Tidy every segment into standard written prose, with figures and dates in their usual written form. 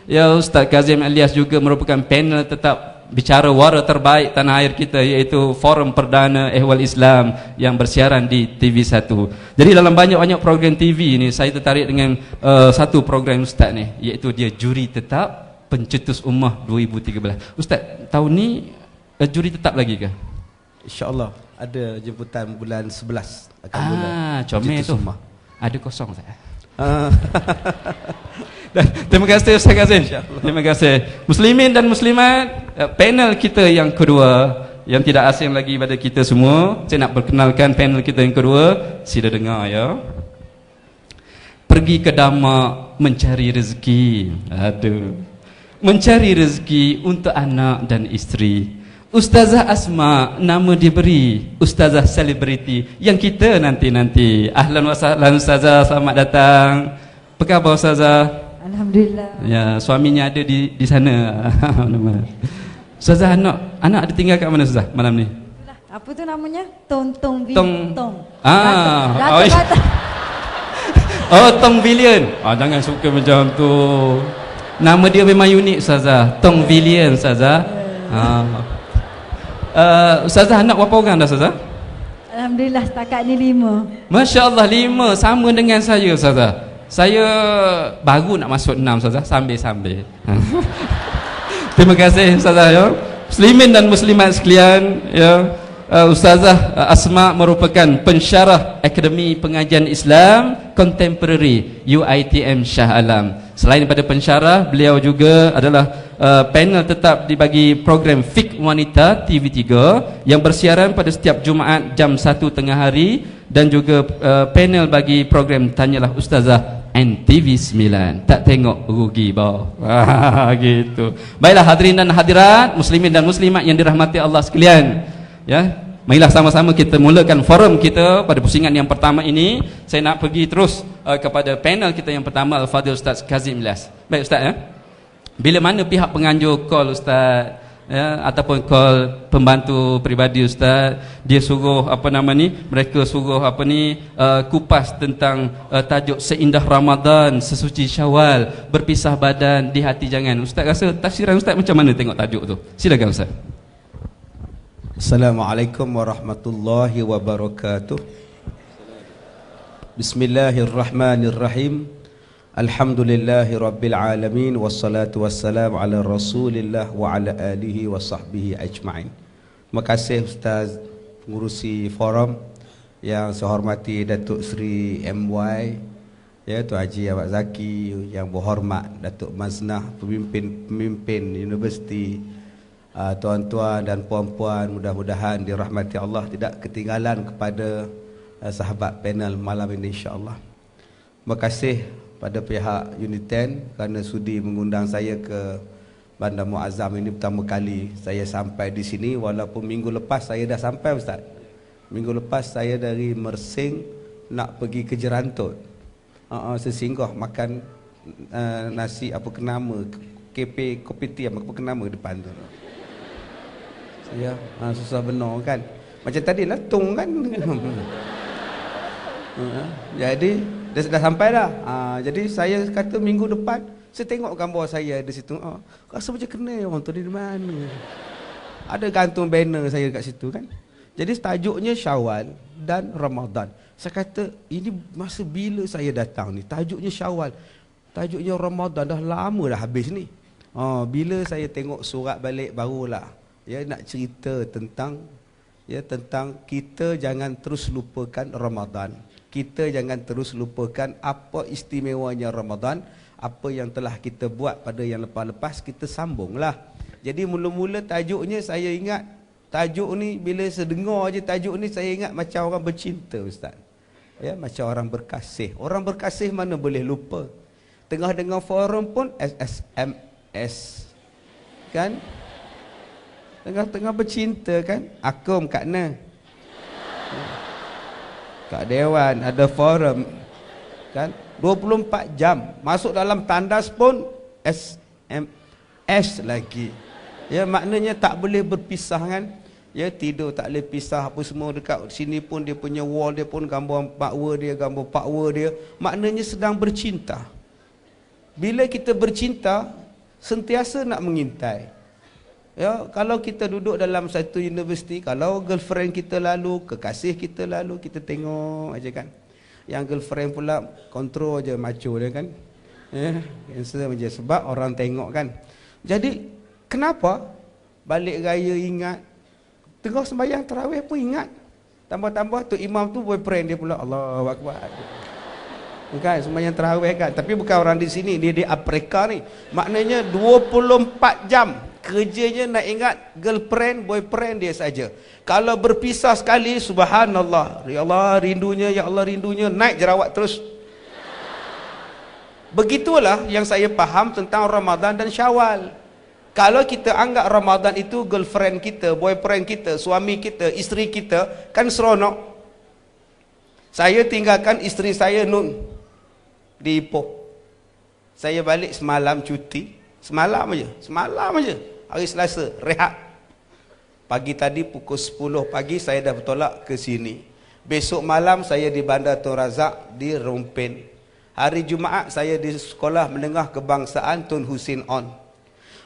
Ya, Ustaz Kazim Alias juga merupakan panel tetap bicara wara terbaik tanah air kita, iaitu Forum Perdana Ehwal Islam yang bersiaran di TV1. Jadi dalam banyak-banyak program TV ni, saya tertarik dengan satu program Ustaz ni, iaitu dia juri tetap Pencetus Ummah 2013. Ustaz, tahun ni juri tetap lagi ke? InsyaAllah ada jemputan bulan 11 akan mula. Comel tu. Ummah. Ada kosong saya. Terima kasih Ustaz Kazim. Terima kasih. Muslimin dan muslimat, panel kita yang kedua yang tidak asing lagi pada kita semua. Saya nak perkenalkan panel kita yang kedua. Sila dengar ya. Pergi ke Damak mencari rezeki. Aduh. Mencari rezeki untuk anak dan isteri. Ustazah Asma, nama diberi Ustazah selebriti yang kita nanti-nanti. Ahlan wa sahlan Ustazah, selamat datang. Apa khabar Ustazah? Alhamdulillah. Ya, suaminya ada di sana. Ustazah, anak ada tinggal kat mana Ustazah malam ni? Apa tu namanya? Tong. Tong Villian. Jangan suka macam tu. Nama dia memang unik Ustazah. Tong Villian Ustazah. Ustazah, anak berapa orang dah Ustazah? Alhamdulillah setakat ni 5. Masya Allah, 5. Sama dengan saya Ustazah. Saya baru nak masuk 6 Ustazah, sambil-sambil. Terima kasih Ustazah ya. Muslimin dan muslimat sekalian ya. Ustazah Asma merupakan pensyarah Akademi Pengajian Islam Contemporary UiTM Shah Alam. Selain daripada pensyarah, beliau juga adalah panel tetap dibagi program Fiqh Wanita TV3 yang bersiaran pada setiap Jumaat jam 1 tengah hari, dan juga panel bagi program Tanyalah Ustazah NTV 9. Tak tengok rugi bawah. Gitu. Baiklah hadirin dan hadirat, muslimin dan muslimat yang dirahmati Allah sekalian. Ya, marilah sama-sama kita mulakan forum kita pada pusingan yang pertama ini. Saya nak pergi terus kepada panel kita yang pertama, Al-Fadhil Ustaz Kazim Alias. Baik Ustaz ya. Bila mana pihak penganjur call Ustaz ya, ataupun call pembantu peribadi Ustaz, dia suruh mereka suruh kupas tentang tajuk Seindah Ramadan, Sesuci Syawal, Berpisah Badan di Hati Jangan. Ustaz rasa tafsiran Ustaz macam mana tengok tajuk tu? Silakan Ustaz. Assalamualaikum warahmatullahi wabarakatuh. Bismillahirrahmanirrahim. Alhamdulillahi rabbil alamin. Wassalatu wassalamu ala rasulillah wa ala alihi wa sahbihi ajma'in. Terima kasih Ustaz pengurusi forum, yang saya hormati Datuk Seri MY ya, Tuan Haji Ahmad Zaki, yang berhormat Datuk Maznah, pemimpin universiti, tuan-tuan dan puan-puan, mudah-mudahan dirahmati Allah, tidak ketinggalan kepada sahabat panel malam ini insya-Allah. Terima kasih pada pihak Uniten kerana sudi mengundang saya ke Bandar Muazzam ini pertama kali saya sampai di sini, walaupun minggu lepas saya dah sampai Ustaz. Minggu lepas saya dari Mersing nak pergi ke Jerantut. Saya singgah makan nasi apa kenama, KP Kopitiam apa kenama depan tu. Ya, susah benar kan. Macam tadi lah tung kan. Jadi dah sampai dah. Jadi saya kata minggu depan saya tengok gambar saya di situ. Rasa macam kenal orang tu di mana. Ada gantung banner saya kat situ kan. Jadi tajuknya Syawal dan Ramadan. Saya kata ini masa bila saya datang ni, tajuknya Syawal, tajuknya Ramadan, dah lama dah habis ni. Bila saya tengok surat balik barulah ya nak cerita tentang kita jangan terus lupakan Ramadan. Kita jangan terus lupakan apa istimewanya Ramadan, apa yang telah kita buat pada yang lepas-lepas, kita sambunglah. Jadi mula-mula tajuknya saya ingat, tajuk ni bila saya dengar je tajuk ni saya ingat macam orang bercinta Ustaz. Ya, macam orang berkasih. Orang berkasih mana boleh lupa. Tengah dengar forum pun SMS. Kan? Tengah-tengah bercinta kan? Akum kat na. Kat Dewan ada forum kan 24 jam. Masuk dalam tandas pun SMS lagi. Ya, maknanya tak boleh berpisah kan? Ya, tidur tak boleh pisah apa semua. Dekat sini pun dia punya wall dia pun gambar makwa dia, gambar pakwa dia. Maknanya sedang bercinta. bila kita bercinta, sentiasa nak mengintai. Ya, kalau kita duduk dalam satu universiti, kalau girlfriend kita lalu, kekasih kita lalu, kita tengok aja kan. Yang girlfriend pula kontrol aja macho dia kan. Ya, handsome aja sebab orang tengok kan. Jadi kenapa balik raya ingat, tengah sembahyang tarawih pun ingat. Tambah-tambah tu imam tu boyfriend dia pula. Allahu akbar. Kan sembahyang tarawih kan, tapi bukan orang di sini, dia di Afrika ni. Maknanya 24 jam kerjanya nak ingat girlfriend, boyfriend dia saja. Kalau berpisah sekali, subhanallah, ya Allah rindunya, naik jerawat terus. Begitulah yang saya faham tentang Ramadan dan Syawal. Kalau kita anggap Ramadan itu girlfriend kita, boyfriend kita, suami kita, isteri kita, kan seronok. Saya tinggalkan isteri saya Nun di Ipoh. Saya balik semalam cuti. Semalam aja. Hari Selasa, rehat. Pagi tadi pukul 10 pagi saya dah bertolak ke sini. Besok malam saya di Bandar Tun Razak di Rompen. Hari Jumaat saya di Sekolah Menengah Kebangsaan Tun Husin On.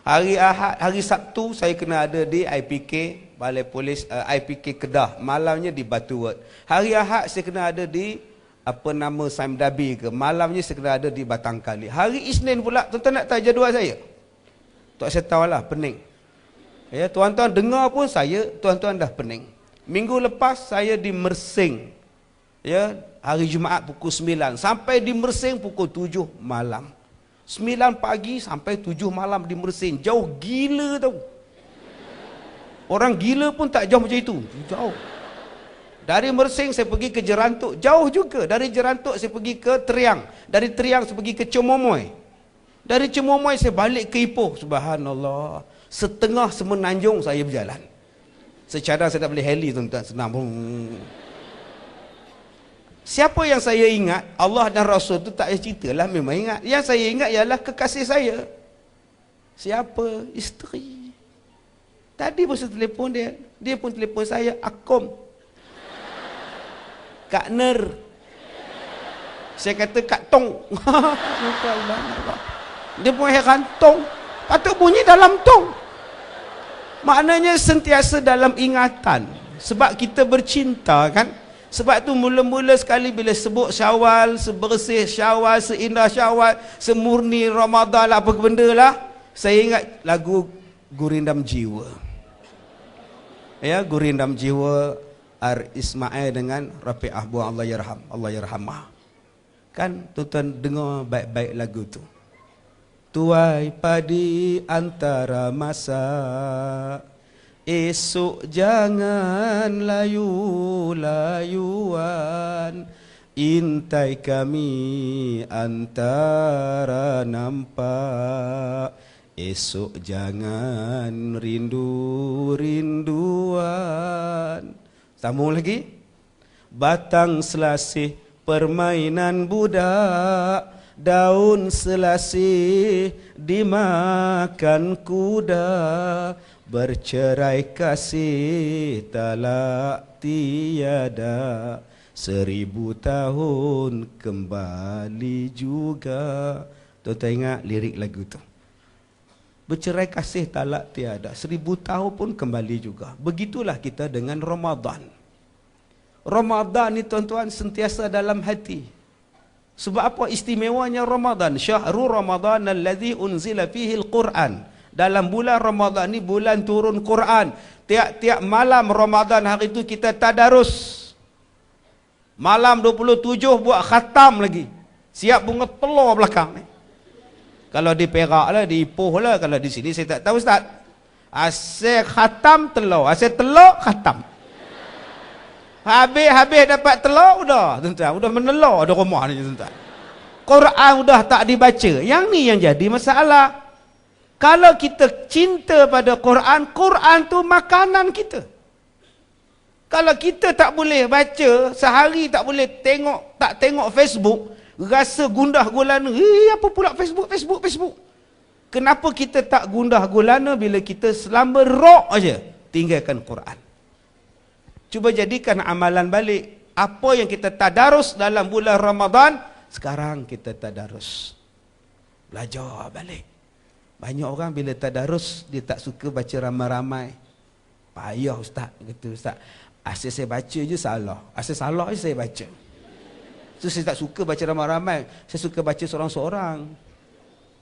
Hari Ahad, hari Sabtu saya kena ada di IPK, Balai Polis IPK Kedah. Malamnya di Batu Wad. Hari Ahad saya kena ada di Sam Dabi ke. Malamnya saya kena ada di Batang Kali. Hari Isnin pula, tuan-tuan nak tahu jadual saya? Tak saya tahu lah, pening. Ya, tuan-tuan dengar pun saya, tuan-tuan dah pening. Minggu lepas saya di Mersing. Ya, hari Jumaat pukul 9 sampai di Mersing pukul 7 malam. 9 pagi sampai 7 malam di Mersing. Jauh gila tau. Orang gila pun tak jauh macam itu. Jauh. Dari Mersing saya pergi ke Jerantuk, jauh juga. Dari Jerantuk saya pergi ke Teriang. Dari Teriang saya pergi ke Cemomoy. Dari Cemomoy saya balik ke Ipoh. Subhanallah. Setengah Semenanjung saya berjalan. Secara saya tak boleh heli tuan-tuan, senang. Siapa yang saya ingat? Allah dan Rasul tu tak payah ceritalah, memang ingat. Yang saya ingat ialah kekasih saya. Siapa? Isteri. Tadi pun saya telefon dia. Dia pun telefon saya. Akom. Kak Ner. Saya kata Kak Tong. Dia pun heran, Tong. Patut bunyi dalam Tong. Maknanya sentiasa dalam ingatan. Sebab kita bercinta kan. Sebab tu mula-mula sekali bila sebut Syawal, sebersih Syawal, seindah Syawal, semurni Ramadan lah, apa benda lah, saya ingat lagu Gurindam Jiwa. Ya, Gurindam Jiwa Ar Ismail dengan Rafi'ah Buang Allah Yarhamah. Kan tuan-tuan dengar baik-baik lagu tu. Tuai padi antara masa, esok jangan layu-layuan, intai kami antara nampak, esok jangan rindu-rinduan. Sambung lagi. Batang selasih permainan budak, daun selasih dimakan kuda, bercerai kasih talak tiada, 1000 tahun kembali juga. Tuan-tuan ingat lirik lagu tu? Bercerai kasih talak tiada, 1000 tahun pun kembali juga. Begitulah kita dengan Ramadan. Ramadan ni tuan-tuan sentiasa dalam hati. Sebab apa istimewanya Ramadan? Syahrul Ramadan alladzi unzila fihi al-Quran. Dalam bulan Ramadan ni bulan turun Quran. Tiap-tiap malam Ramadan hari itu kita tadarus. Malam 27 buat khatam lagi. Siap bunga telur belakang ni. Kalau di Perak lah, di Ipoh lah. Kalau di sini saya tak tahu Ustaz. Asyik khatam telur. Asyik telur khatam. Habis dapat telur udah, tuan-tuan, udah menelur di rumah ni tuan-tuan. Quran udah tak dibaca. Yang ni yang jadi masalah. Kalau kita cinta pada Quran, Quran tu makanan kita. Kalau kita tak boleh baca, sehari tak boleh tengok Facebook, rasa gundah gulana, apa pula Facebook. Kenapa kita tak gundah gulana bila kita selama rok aja tinggalkan Quran? Cuba jadikan amalan balik. Apa yang kita tadarus dalam bulan Ramadan, sekarang kita tadarus. Belajar balik. Banyak orang bila tadarus dia tak suka baca ramai-ramai. Payah ustaz, kata ustaz. Asal saya baca je salah. Asal salah je saya baca. So saya tak suka baca ramai-ramai. Saya suka baca seorang-seorang.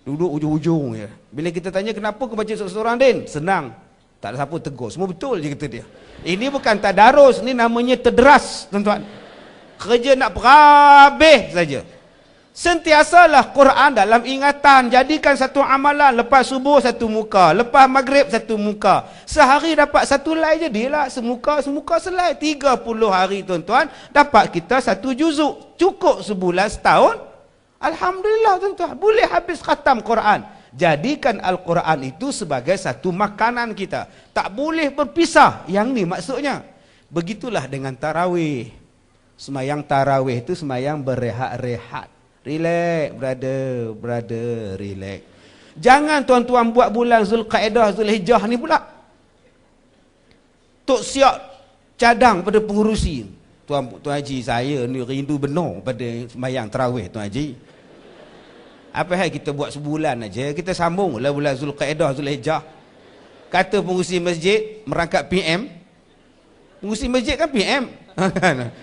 Duduk ujung-ujung je. Bila kita tanya kenapa kau baca seorang-seorang Din? Senang. Tak ada siapa tegur. Semua betul je kata dia. Ini bukan tadarus, ini namanya terderas, tuan-tuan. Kerja nak berhabis saja. Sentiasalah Quran dalam ingatan. Jadikan satu amalan. Lepas subuh satu muka, lepas maghrib satu muka. Sehari dapat satu lai je. Dia lah semuka selai. 30 hari tuan-tuan, dapat kita satu juzuk. Cukup sebulan, setahun. Alhamdulillah tuan-tuan, boleh habis khatam Quran. Jadikan Al-Quran itu sebagai satu makanan kita. Tak boleh berpisah. Yang ni maksudnya. Begitulah dengan tarawih. Semayang tarawih itu semayang berehat-rehat. Relax, brother, relax. Jangan tuan-tuan buat bulan Zulqa'edah, Zulhijjah ni pula. Tok siap cadang pada pengurusi. Tuan Haji, saya ni rindu benar pada semayang tarawih Tuan Haji. Apa hal kita buat sebulan aja, kita sambung lah bulan Zulqa'edah, Zulhijjah. Kata pengurusi masjid merangkap PM. Pengurusi masjid kan PM.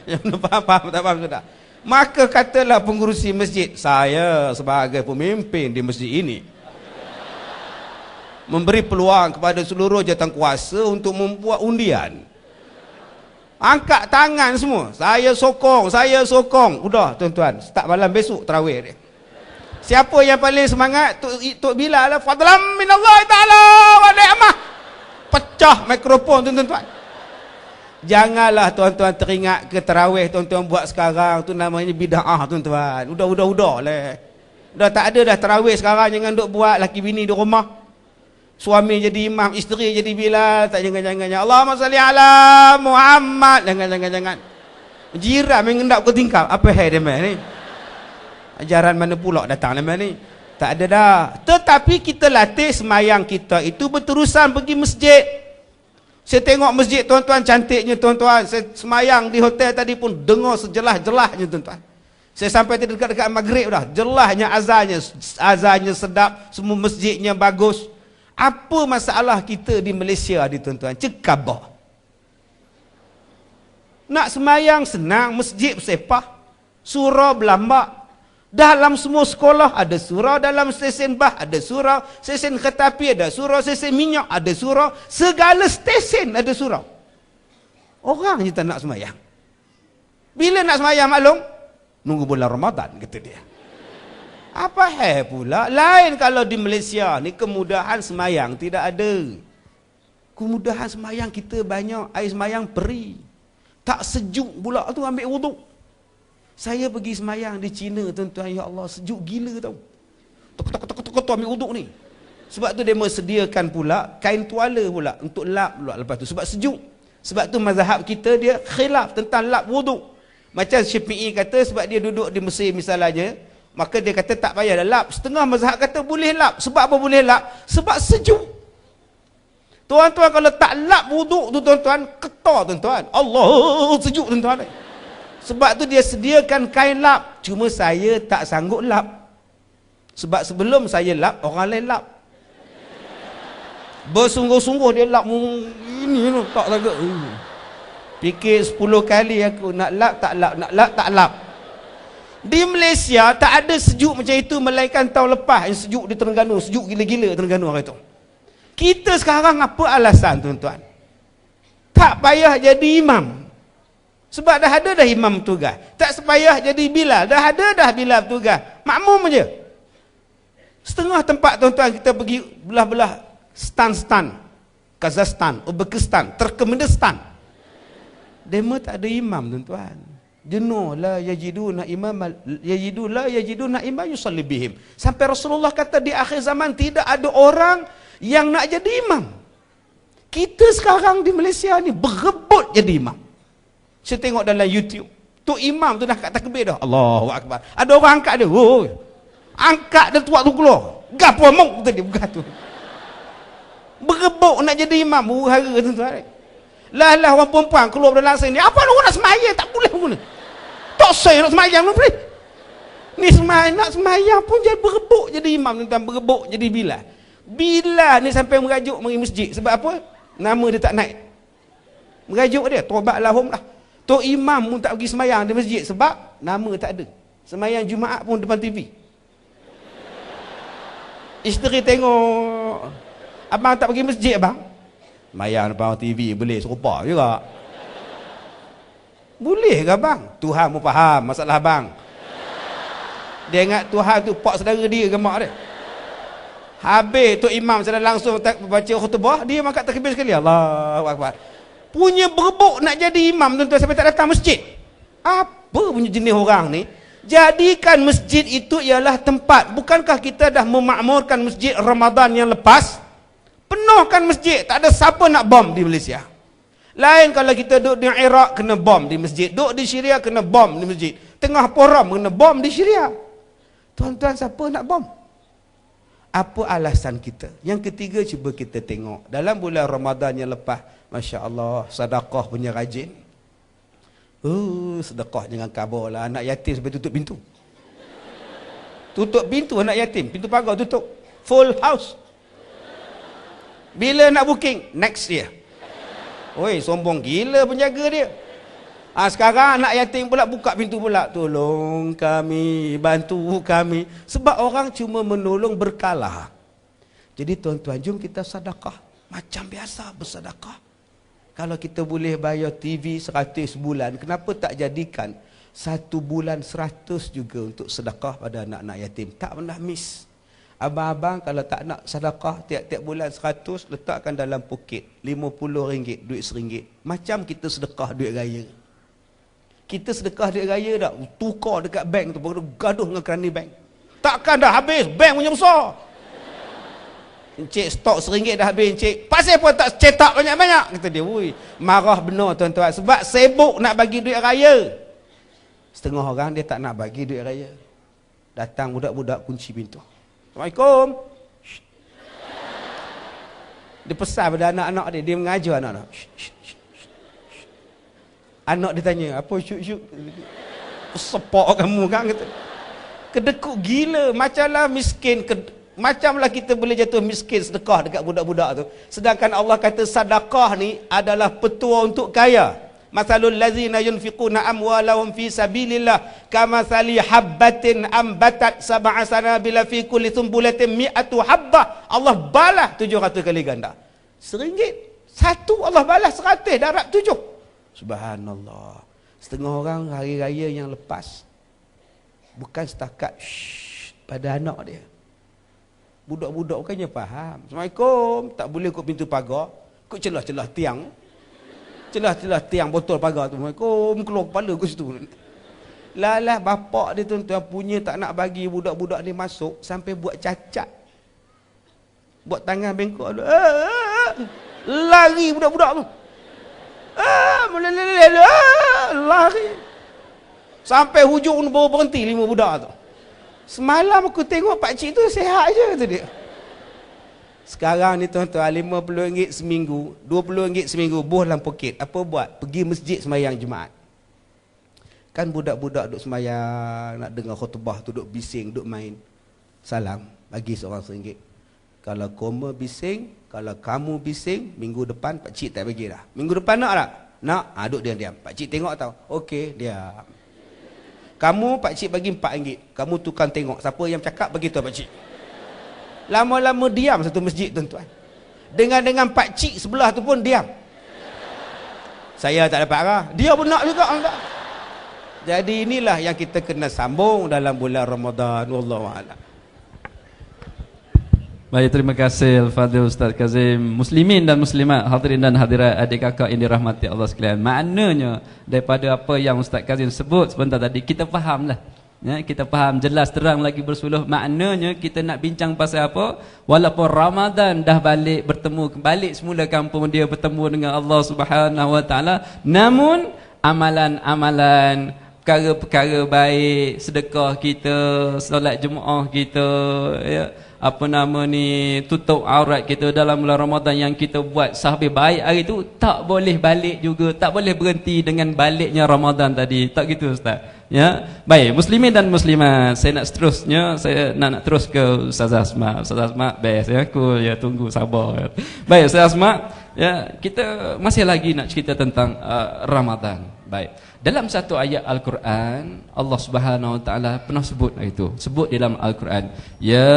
Yang faham tak faham sudah. Maka katalah pengurusi masjid, saya sebagai pemimpin di masjid ini memberi peluang kepada seluruh jawatankuasa untuk membuat undian. Angkat tangan semua. Saya sokong. Udah tuan-tuan, start malam besok tarawih dia. Siapa yang paling semangat? Tok Bilal lah. Fadlam minallahi ta'ala wa ni'mah. Pecah mikrofon tuan-tuan. Janganlah tuan-tuan teringat ke tarawih tuan-tuan buat sekarang tu namanya bid'ah tuan-tuan. Udah lah. Dah tak ada dah tarawih sekarang, jangan duk buat laki bini di rumah. Suami jadi imam, isteri jadi Bilal, tak jangan. Allahumma salli ala Muhammad. Jangan. Jiran mengendap ke tingkap. Apa hal dia ni? Ajaran mana pula datang nama ni? Tak ada dah. Tetapi kita latih semayang kita itu berterusan pergi masjid. Saya tengok masjid tuan-tuan, cantiknya tuan-tuan. Saya semayang di hotel tadi pun dengar sejelas-jelasnya tuan-tuan. Saya sampai dekat-dekat maghrib dah. Jelasnya azannya sedap, semua masjidnya bagus. Apa masalah kita di Malaysia ni tuan-tuan? Cekabah. Nak semayang senang, masjid bersepah, surau berlambak. Dalam semua sekolah ada surau, dalam stesen bah ada surau, stesen kereta api ada surau, stesen minyak ada surau, segala stesen ada surau. Orang je tak nak semayang. Bila nak semayang maklum? Nunggu bulan Ramadan kata dia. Apa hal pula? Lain kalau di Malaysia ni kemudahan semayang tidak ada. Kemudahan semayang kita banyak, air semayang peri. Tak sejuk pula tu ambil wuduk. Saya pergi semayang di China tuan-tuan, ya Allah sejuk gila tau. Tok ambil wuduk ni. Sebab tu dia sediakan pula kain tuala pula untuk lap pula lepas tu sebab sejuk. Sebab tu mazhab kita dia khilaf tentang lap wuduk. Macam Syafi'i kata sebab dia duduk di Mesir misalnya, maka dia kata tak payah dah lap. Setengah mazhab kata boleh lap. Sebab apa boleh lap? Sebab sejuk. Tuan-tuan kalau tak lap wuduk tu tuan-tuan, ketar tuan-tuan. Allah sejuk tuan-tuan. Sebab tu dia sediakan kain lap. Cuma saya tak sanggup lap. Sebab sebelum saya lap, orang lain lap. Bersungguh-sungguh dia lap. Ini tu, tak sanggup. Fikir 10 kali aku nak lap, tak lap. Nak lap, tak lap. Di Malaysia, tak ada sejuk macam itu. Melainkan tahun lepas yang sejuk di Terengganu. Sejuk gila-gila Terengganu hari tu. Kita sekarang apa alasan tuan-tuan? Tak payah jadi imam. Sebab dah ada dah imam bertugas. Tak sepayah jadi Bilal. Dah ada dah Bilal bertugas. Makmum aja. Setengah tempat tuan-tuan kita pergi belah-belah stan-stan. Kazakhstan, Uzbekistan, Turkmenistan. Demo tak ada imam tuan-tuan. Jenuh la yajiduna imam yusalli bihim. Sampai Rasulullah kata di akhir zaman tidak ada orang yang nak jadi imam. Kita sekarang di Malaysia ni berebut jadi imam. Saya tengok dalam YouTube. Tok imam tu dah kat takbir dah. Allahu Akbar. Ada orang angkat dia. Oh. Angkat dia tuak tu keluar. Gapo mok tadi bukan tu. Berebut nak jadi imam. Huru-hara tuan-tuan. Lah orang perempuan keluar dalam sini. Apa nak semayang? Tak boleh pun. Tak saya nak semayang lu boleh. Ni nak semayang pun jadi berebuk jadi imam, tuan-tuan, berebuk jadi Bilal. Bilal ni sampai merajuk mari masjid. Sebab apa? Nama dia tak naik. Merajuk dia, taubatlah hum lah. Tok imam pun tak pergi semayang di masjid sebab nama tak ada. Semayang Jumaat pun depan TV. Isteri tengok, abang tak pergi masjid abang? Semayang depan TV boleh serupa juga. Boleh ke abang? Tuhan pun faham masalah abang. Dia ingat Tuhan tu pak saudara dia ke mak dia. Habis Tok Imam sedang langsung baca khutbah, dia makan takbir sekali. Allahu Akbar. Punya berebuk nak jadi imam tuan-tuan sampai tak datang masjid. Apa punya jenis orang ni? Jadikan masjid itu ialah tempat. Bukankah kita dah memakmurkan masjid Ramadan yang lepas? Penuhkan masjid. Tak ada siapa nak bom di Malaysia. Lain kalau kita duduk di Iraq kena bom di masjid. Duduk di Syria kena bom di masjid. Tengah poram kena bom di Syria. Tuan-tuan, siapa nak bom? Apa alasan kita? Yang ketiga, cuba kita tengok. Dalam bulan Ramadan yang lepas, Masya Allah, sedekah punya rajin. Sedekah jangan kabur lah. Anak yatim sampai tutup pintu. Tutup pintu anak yatim. Pintu pagar tutup. Full house. Bila nak booking? Next year. Oi, sombong gila penjaga dia. Sekarang anak yatim pula buka pintu pula. Tolong kami, bantu kami. Sebab orang cuma menolong berkala. Jadi tuan-tuan, jom kita sedekah. Macam biasa bersedekah. Kalau kita boleh bayar TV 100 bulan, kenapa tak jadikan 1 bulan 100 juga untuk sedekah pada anak-anak yatim? Tak pernah miss. Abang-abang kalau tak nak sedekah tiap-tiap bulan 100, letakkan dalam poket RM50, duit RM1. Macam kita sedekah duit raya. Kita sedekah duit raya dah, tukar dekat bank tu, gaduh dengan kerani bank. Takkan dah habis, bank punya besar. Encik stok RM1 dah habis encik. Pasal pun tak cetak banyak-banyak, kata dia. Ui, marah benar tuan-tuan. Sebab sibuk nak bagi duit raya. Setengah orang dia tak nak bagi duit raya. Datang budak-budak kunci pintu. Assalamualaikum. Shh. Dia pesan pada anak-anak dia. Dia mengajar anak-anak. Shh, shh, shh, shh. Anak dia tanya, apa syuk-syuk? Sepak kamu kan? Kata. Kedekut gila. Macamlah miskin. Macamlah kita boleh jatuh miskin sedekah dekat budak-budak tu. Sedangkan Allah kata sedekah ni adalah petua untuk kaya. Masalul ladzina yunfiquna amwalahum fi sabilillah kamathali habbatin ambatat sab'a sanabila fi kulli sumbulatin mi'atu habbah. Allah balas 700 kali ganda. RM1 satu Allah balas 100 darab 7. Subhanallah. Setengah orang hari raya yang lepas bukan setakat pada anak dia. Budak-budak bukannya faham. Assalamualaikum, tak boleh kok pintu pagar, kok celah-celah tiang. Celah-celah tiang botol pagar tu. Assalamualaikum, keluar kepala ke situ. Lalah bapak dia tuan-tuan punya tak nak bagi budak-budak ni masuk sampai buat cacat. Buat tangan bengkok tu. Lari budak-budak tu. Lari. Sampai hujung baru berhenti 5 budak tu. Semalam aku tengok pakcik tu sihat je, kata dia. Sekarang ni tuan-tuan, RM50 seminggu, RM20 seminggu, boh dalam poket. Apa buat? Pergi masjid semayang Jumaat. Kan budak-budak duduk semayang, nak dengar khutbah tu, duduk bising, duduk main. Salam, bagi seorang RM1. Kalau koma bising, kalau kamu bising, minggu depan pakcik tak bagi dah. Minggu depan nak tak? Nak? Duduk diam-diam. Pakcik tengok tau. Okey, diam. Kamu pakcik bagi RM4. Kamu tukang tengok. Siapa yang cakap, bagi tu pakcik. Lama-lama diam satu masjid tuan-tuan. Dengan pakcik sebelah tu pun diam. Saya tak dapat arah. Dia pun nak juga. Enggak. Jadi inilah yang kita kena sambung dalam bulan Ramadan. Wallahu a'lam. Baik, terima kasih Al-Fadhil Ustaz Kazim. Muslimin dan muslimat, hadirin dan hadirat, adik kakak yang dirahmati Allah sekalian. Maknanya daripada apa yang Ustaz Kazim sebut sebentar tadi, kita fahamlah. Ya, kita faham jelas terang lagi bersuluh. Maknanya kita nak bincang pasal apa? Walaupun Ramadan dah balik bertemu, balik semula kampung dia bertemu dengan Allah Subhanahu Wa Taala, namun amalan-amalan, perkara-perkara baik, sedekah kita, solat Jumaat kita, ya, apa nama ni, tutup aurat kita dalam bulan Ramadan yang kita buat sahabat baik hari tu, tak boleh balik juga, tak boleh berhenti dengan baliknya Ramadan tadi. Tak gitu Ustaz? Ya, baik, muslimin dan muslimat, saya nak seterusnya, saya nak terus ke Ustazah Asma. Ustazah Asma best ya, aku ya tunggu sabar. Baik, Ustazah Asma, ya kita masih lagi nak cerita tentang Ramadan. Baik. Dalam satu ayat Al-Quran, Allah Subhanahu wa taala pernah sebut itu. Sebut dalam Al-Quran, ya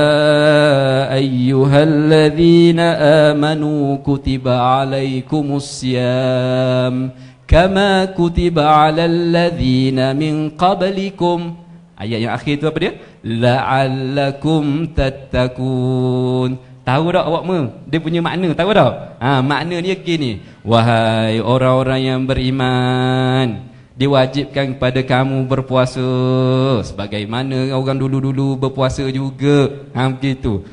ayyuhalladzina amanu kutiba alaikumusiyam kama kutiba 'alal ladzina min qablikum. Ayat yang akhir tu apa dia? La'allakum tattaqun. Tahu tak awak dia punya makna, tahu tak? Makna dia gini, wahai orang-orang yang beriman, diwajibkan kepada kamu berpuasa sebagaimana orang dulu-dulu berpuasa juga. Begitu.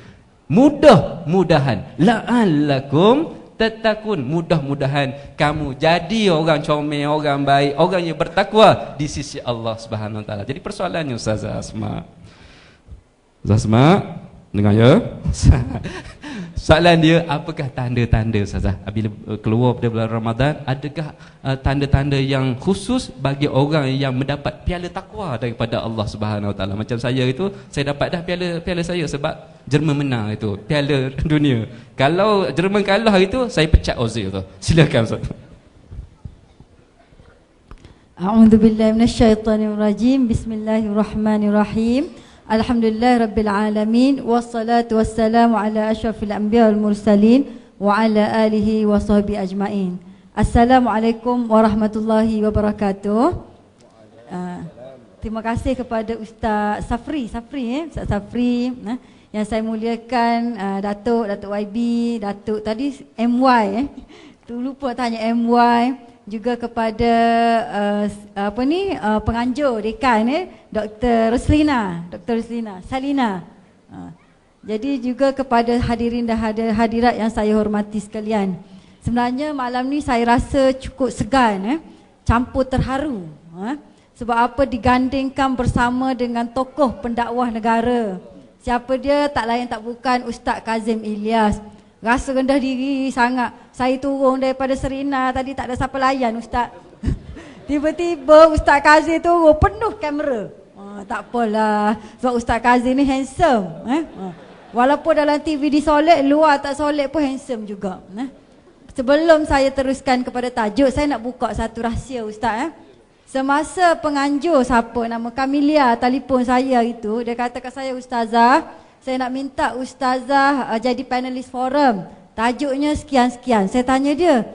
Mudah-mudahan la'allakum tattaqun, mudah-mudahan kamu jadi orang comel, orang baik, orang yang bertakwa di sisi Allah Subhanahu wa taala. Jadi persoalannya Ustazah Asma. Ustazah Asma, dengar ya? Soalan dia, apakah tanda-tanda Ustazah bila keluar pada bulan Ramadan, adakah tanda-tanda yang khusus bagi orang yang mendapat piala takwa daripada Allah Subhanahu wa taala? Macam saya itu, saya dapat dah piala saya sebab Jerman menang itu, piala dunia. Kalau Jerman kalah itu, saya pecat Ozil tu. Silakan Ustaz. A'udzubillahi minasyaitonirrajim. Bismillahirrahmanirrahim. Alhamdulillah Rabbil Alamin. Wassalatu wassalamu ala asyrafil anbiya wal mursalin wa ala alihi wa sahbihi ajma'in. Assalamualaikum warahmatullahi wabarakatuh. Terima kasih kepada Ustaz Safri, Ustaz Safri, yang saya muliakan, Datuk YB, Datuk tadi MY, tu lupa tanya MY, juga kepada penganjur dekan Dr. Ruslina Salina. Jadi juga kepada hadirin dan hadirat yang saya hormati sekalian. Sebenarnya malam ni saya rasa cukup segan, campur terharu. Sebab apa, digandingkan bersama dengan tokoh pendakwah negara. Siapa dia? Tak lain tak bukan Ustaz Kazim Ilyas. Rasa rendah diri sangat. Saya turun daripada Serina tadi, tak ada siapa layan Ustaz. Tiba-tiba Ustaz Kazim turun, penuh kamera. Tak apalah, sebab Ustaz Kazim ni handsome. Walaupun dalam TV disolek, luar tak solek pun handsome juga. Sebelum saya teruskan kepada tajuk, saya nak buka satu rahsia Ustaz. Semasa penganjur siapa nama Kamilia telefon saya itu, dia kata kat saya, Ustazah, saya nak minta Ustazah jadi panelis forum. Takjuknya sekian-sekian. Saya tanya dia,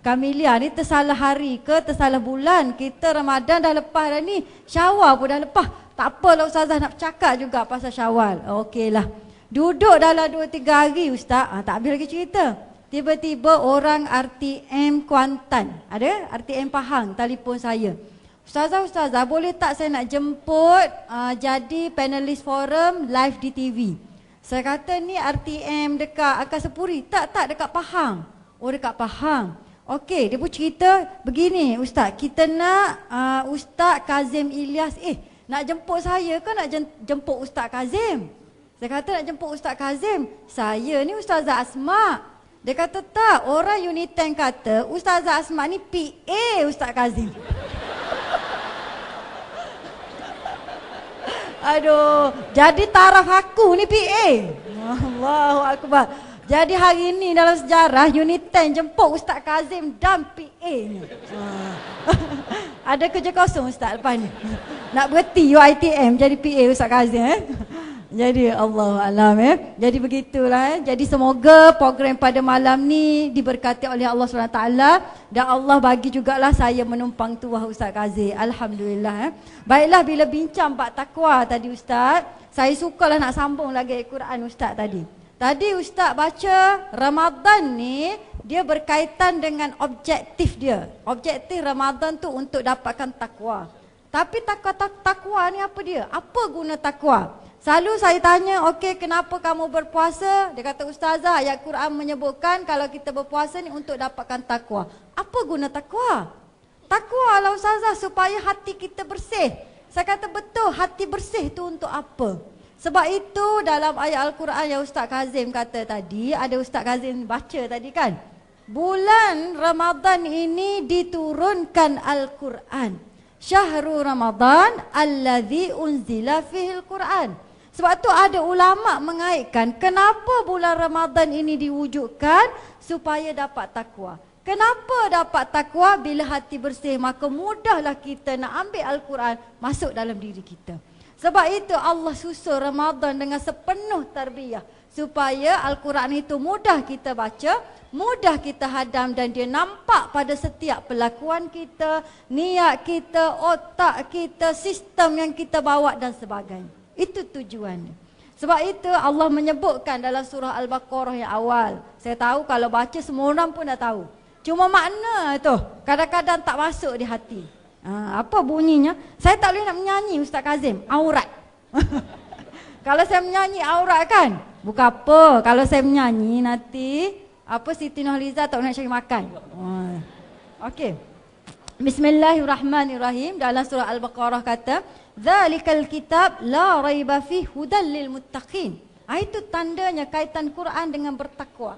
Kamilia ni tersalah hari ke tersalah bulan? Kita Ramadan dah lepas dah ni, Syawal pun dah lepas. Tak apalah Ustazah nak bercakap juga pasal Syawal. Okeylah. Duduk dalam 2-3 hari Ustaz, tak habis lagi cerita. Tiba-tiba orang RTM Kuantan, ada RTM Pahang, telefon saya. Ustazah, boleh tak saya nak jemput jadi panelis forum live di TV? Saya kata ni RTM dekat Akasepuri. Tak, dekat Pahang. Oh, dekat Pahang. Okey, dia pun cerita begini, Ustaz, kita nak Ustaz Kazim Ilyas. Nak jemput saya ke nak jemput Ustaz Kazim? Saya kata nak jemput Ustaz Kazim. Saya ni Ustazah Asma. Dia kata tak, orang Uniten kata Ustazah Asma ni PA Ustaz Kazim. Aduh, jadi taraf aku ni PA. Allahu Akbar. Jadi hari ni dalam sejarah Uniten jemput Ustaz Kazim dan PA ni. Ada kerja kosong Ustaz lepas ni. Nak berhenti UiTM jadi PA Ustaz Kazim. Jadi Allahualam. Jadi begitulah. Jadi semoga program pada malam ni diberkati oleh Allah SWT, dan Allah bagi jugalah saya menumpang tuah Ustaz Kazim. Alhamdulillah. Baiklah, bila bincang bab takwa tadi Ustaz, saya sukalah nak sambung lagi Al-Quran Ustaz tadi. Tadi Ustaz baca Ramadan ni dia berkaitan dengan objektif dia. Objektif Ramadan tu untuk dapatkan takwa. Tapi takwa ni apa dia? Apa guna takwa? Selalu saya tanya, okey, kenapa kamu berpuasa? Dia kata, Ustazah, ayat Quran menyebutkan kalau kita berpuasa ni untuk dapatkan takwa. Apa guna takwa? Takwa lah Ustazah, supaya hati kita bersih. Saya kata, betul, hati bersih tu untuk apa? Sebab itu dalam ayat Al-Quran yang Ustaz Kazim kata tadi, ada Ustaz Kazim baca tadi kan, bulan Ramadan ini diturunkan Al-Quran. Syahrul Ramadan allazi unzila fihil Quran. Sebab tu ada ulama mengaitkan kenapa bulan Ramadan ini diwujudkan supaya dapat takwa. Kenapa dapat takwa? Bila hati bersih maka mudahlah kita nak ambil Al-Quran masuk dalam diri kita. Sebab itu Allah susun Ramadan dengan sepenuh tarbiyah supaya Al-Quran itu mudah kita baca, mudah kita hadam dan dia nampak pada setiap perlakuan kita, niat kita, otak kita, sistem yang kita bawa dan sebagainya. Itu tujuannya. Sebab itu Allah menyebutkan dalam surah Al-Baqarah yang awal. Saya tahu kalau baca semua orang pun dah tahu. Cuma makna tu kadang-kadang tak masuk di hati. Apa bunyinya? Saya tak boleh nak menyanyi Ustaz Kazim, aurat. Kalau saya menyanyi aurat kan? Bukan apa. Kalau saya menyanyi nanti apa Siti Nurhaliza tak nak cari makan. Okey. Bismillahirrahmanirrahim. Dalam surah Al-Baqarah kata, "Dzalikal kitab la raiba fihi hudal lil muttaqin." Itu tandanya kaitan Quran dengan bertakwa.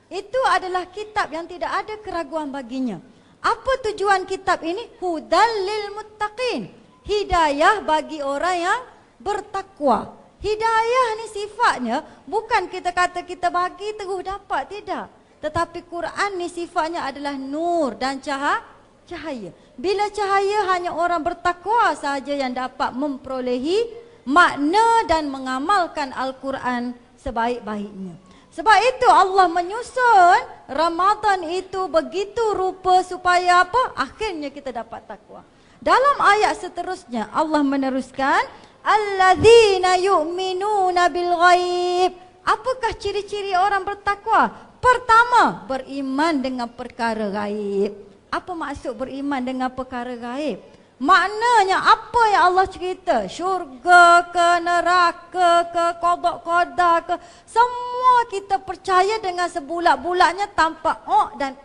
Itu adalah kitab yang tidak ada keraguan baginya. Apa tujuan kitab ini? Hudal lil muttaqin. Hidayah bagi orang yang bertakwa. Hidayah ni sifatnya bukan kita kata kita bagi terus dapat, tidak. Tetapi Quran ni sifatnya adalah nur dan cahaya. Bila cahaya hanya orang bertakwa sahaja yang dapat memperolehi makna dan mengamalkan Al-Quran sebaik-baiknya. Sebab itu Allah menyusun Ramadan itu begitu rupa supaya apa? Akhirnya kita dapat takwa. Dalam ayat seterusnya Allah meneruskan, alladzina yu'minuna bil ghaib. Apakah ciri-ciri orang bertakwa? Pertama, beriman dengan perkara gaib. Apa maksud beriman dengan perkara gaib? Maknanya apa yang Allah cerita, syurga ke, neraka ke, qada ke, semua kita percaya dengan sebulat-bulatnya tanpa dan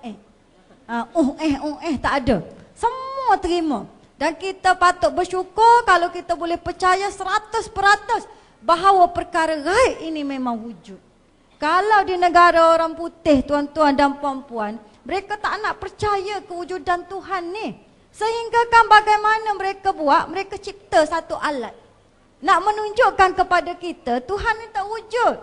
tak ada. Semua terima. Dan kita patut bersyukur kalau kita boleh percaya 100% bahawa perkara gaib ini memang wujud. Kalau di negara orang putih, tuan-tuan dan puan-puan, mereka tak nak percaya kewujudan Tuhan ni. Sehingga kan bagaimana mereka buat? Mereka cipta satu alat. Nak menunjukkan kepada kita Tuhan ni tak wujud.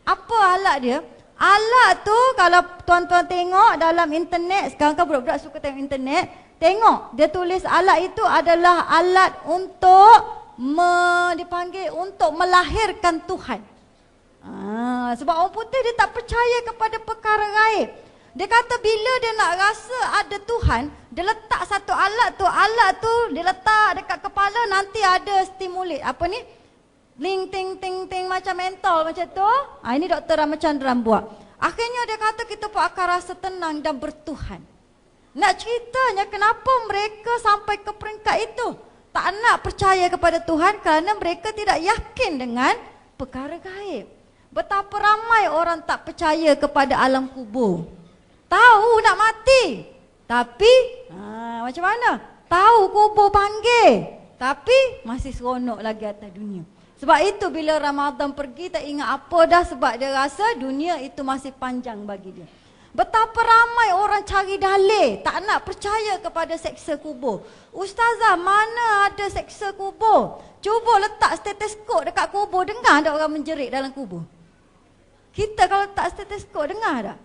Apa alat dia? Alat tu kalau tuan-tuan tengok dalam internet, sekarang kan budak-budak suka tengok internet, tengok dia tulis alat itu adalah alat untuk dipanggil untuk melahirkan Tuhan. Sebab orang putih dia tak percaya kepada perkara gaib. Dia kata bila dia nak rasa ada Tuhan, dia letak satu alat tu dia letak dekat kepala, nanti ada stimulit. Apa ni? Ling ting ting ting macam mentol macam tu. Ini Dr. Ramachandran buat. Akhirnya dia kata kita pun akan rasa tenang dan bertuhan. Nak ceritanya kenapa mereka sampai ke peringkat itu? Tak nak percaya kepada Tuhan kerana mereka tidak yakin dengan perkara gaib. Betapa ramai orang tak percaya kepada alam kubur. Tahu nak mati, tapi macam mana? Tahu kubur panggil, tapi masih seronok lagi atas dunia. Sebab itu bila Ramadan pergi tak ingat apa dah, sebab dia rasa dunia itu masih panjang bagi dia. Betapa ramai orang cari dalil, tak nak percaya kepada seksa kubur. Ustazah, mana ada seksa kubur? Cuba letak stetoskop dekat kubur, dengar tak orang menjerit dalam kubur? Kita kalau letak stetoskop, dengar tak?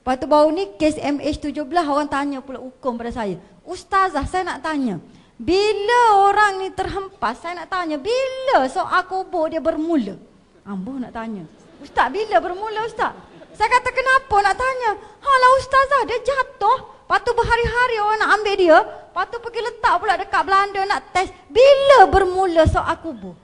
Lepas tu baru ni kes MH17 orang tanya pula hukum pada saya. Ustazah, saya nak tanya, bila orang ni terhempas, saya nak tanya, bila soal kubur dia bermula? Ambo nak tanya, Ustaz, bila bermula Ustaz? Saya kata, kenapa nak tanya? Halah Ustazah, dia jatuh, lepas tu berhari-hari orang nak ambil dia, lepas tu pergi letak pula dekat Belanda nak test, bila bermula soal kubur?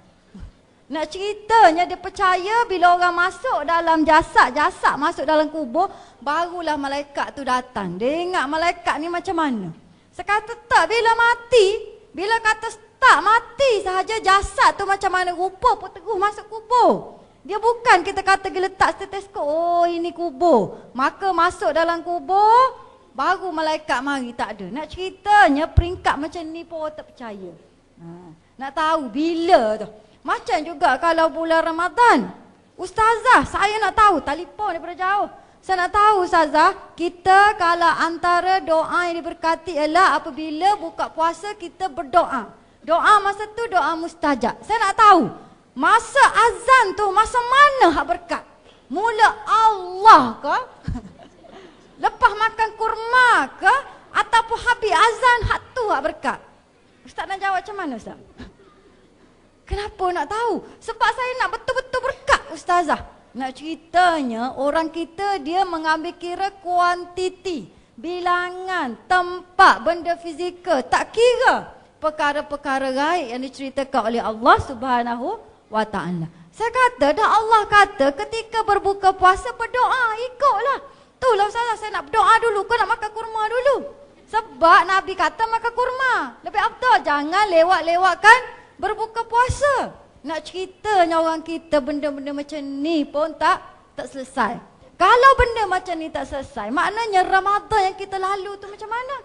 Nak ceritanya dia percaya bila orang masuk dalam jasad masuk dalam kubur, barulah malaikat tu datang. Dia ingat malaikat ni macam mana. Saya kata tak, bila mati, bila kata tak mati sahaja jasad tu macam mana rupa pun terus masuk kubur. Dia bukan kita kata dia letak stetoskop, oh ini kubur, maka masuk dalam kubur, baru malaikat mari, tak ada. Nak ceritanya peringkat macam ni pun orang tak percaya. Nak tahu bila tu. Macam juga kalau bulan Ramadan. Ustazah, saya nak tahu, telefon daripada jauh. Saya nak tahu Ustazah, kita kalau antara doa yang diberkati ialah apabila buka puasa kita berdoa. Doa masa tu doa mustajab. Saya nak tahu, masa azan tu masa mana hak berkat? Mula Allah ke? Lepas makan kurma ke? Ataupun habis azan hak tu hak berkat? Ustaz nak jawab macam mana Ustaz? Kenapa nak tahu? Sebab saya nak betul-betul berkat Ustazah. Nak ceritanya orang kita dia mengambil kira kuantiti, bilangan, tempat, benda fizikal. Tak kira perkara-perkara gaib yang diceritakan oleh Allah Subhanahu wa ta'ala. Saya kata dah Allah kata ketika berbuka puasa berdoa, ikutlah. Itulah Ustazah, saya nak berdoa dulu, kau nak makan kurma dulu. Sebab Nabi kata makan kurma. Lebih afdal, jangan lewat-lewatkan berbuka puasa. Nak ceritanya orang kita benda-benda macam ni pun tak selesai. Kalau benda macam ni tak selesai, maknanya Ramadan yang kita lalu tu macam mana?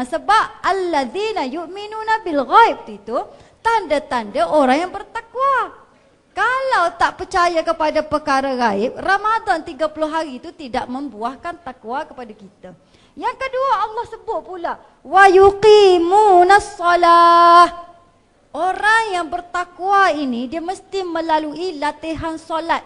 Sebab allazina yu'minuna bil ghaib itu tanda-tanda orang yang bertakwa. Kalau tak percaya kepada perkara gaib, Ramadan 30 hari itu tidak membuahkan takwa kepada kita. Yang kedua Allah sebut pula wa yuqimunas salah. Orang yang bertakwa ini dia mesti melalui latihan solat.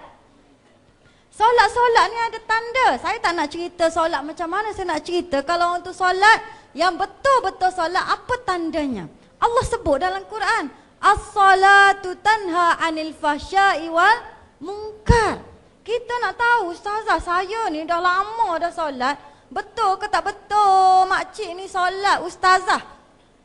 Solat-solat ni ada tanda. Saya tak nak cerita solat macam mana, saya nak cerita kalau untuk solat yang betul-betul solat apa tandanya. Allah sebut dalam Quran, as-salatu tanha 'anil fahsya'i wal munkar. Kita nak tahu Ustazah, saya ni dah lama dah solat. Betul ke tak betul makcik ni solat Ustazah?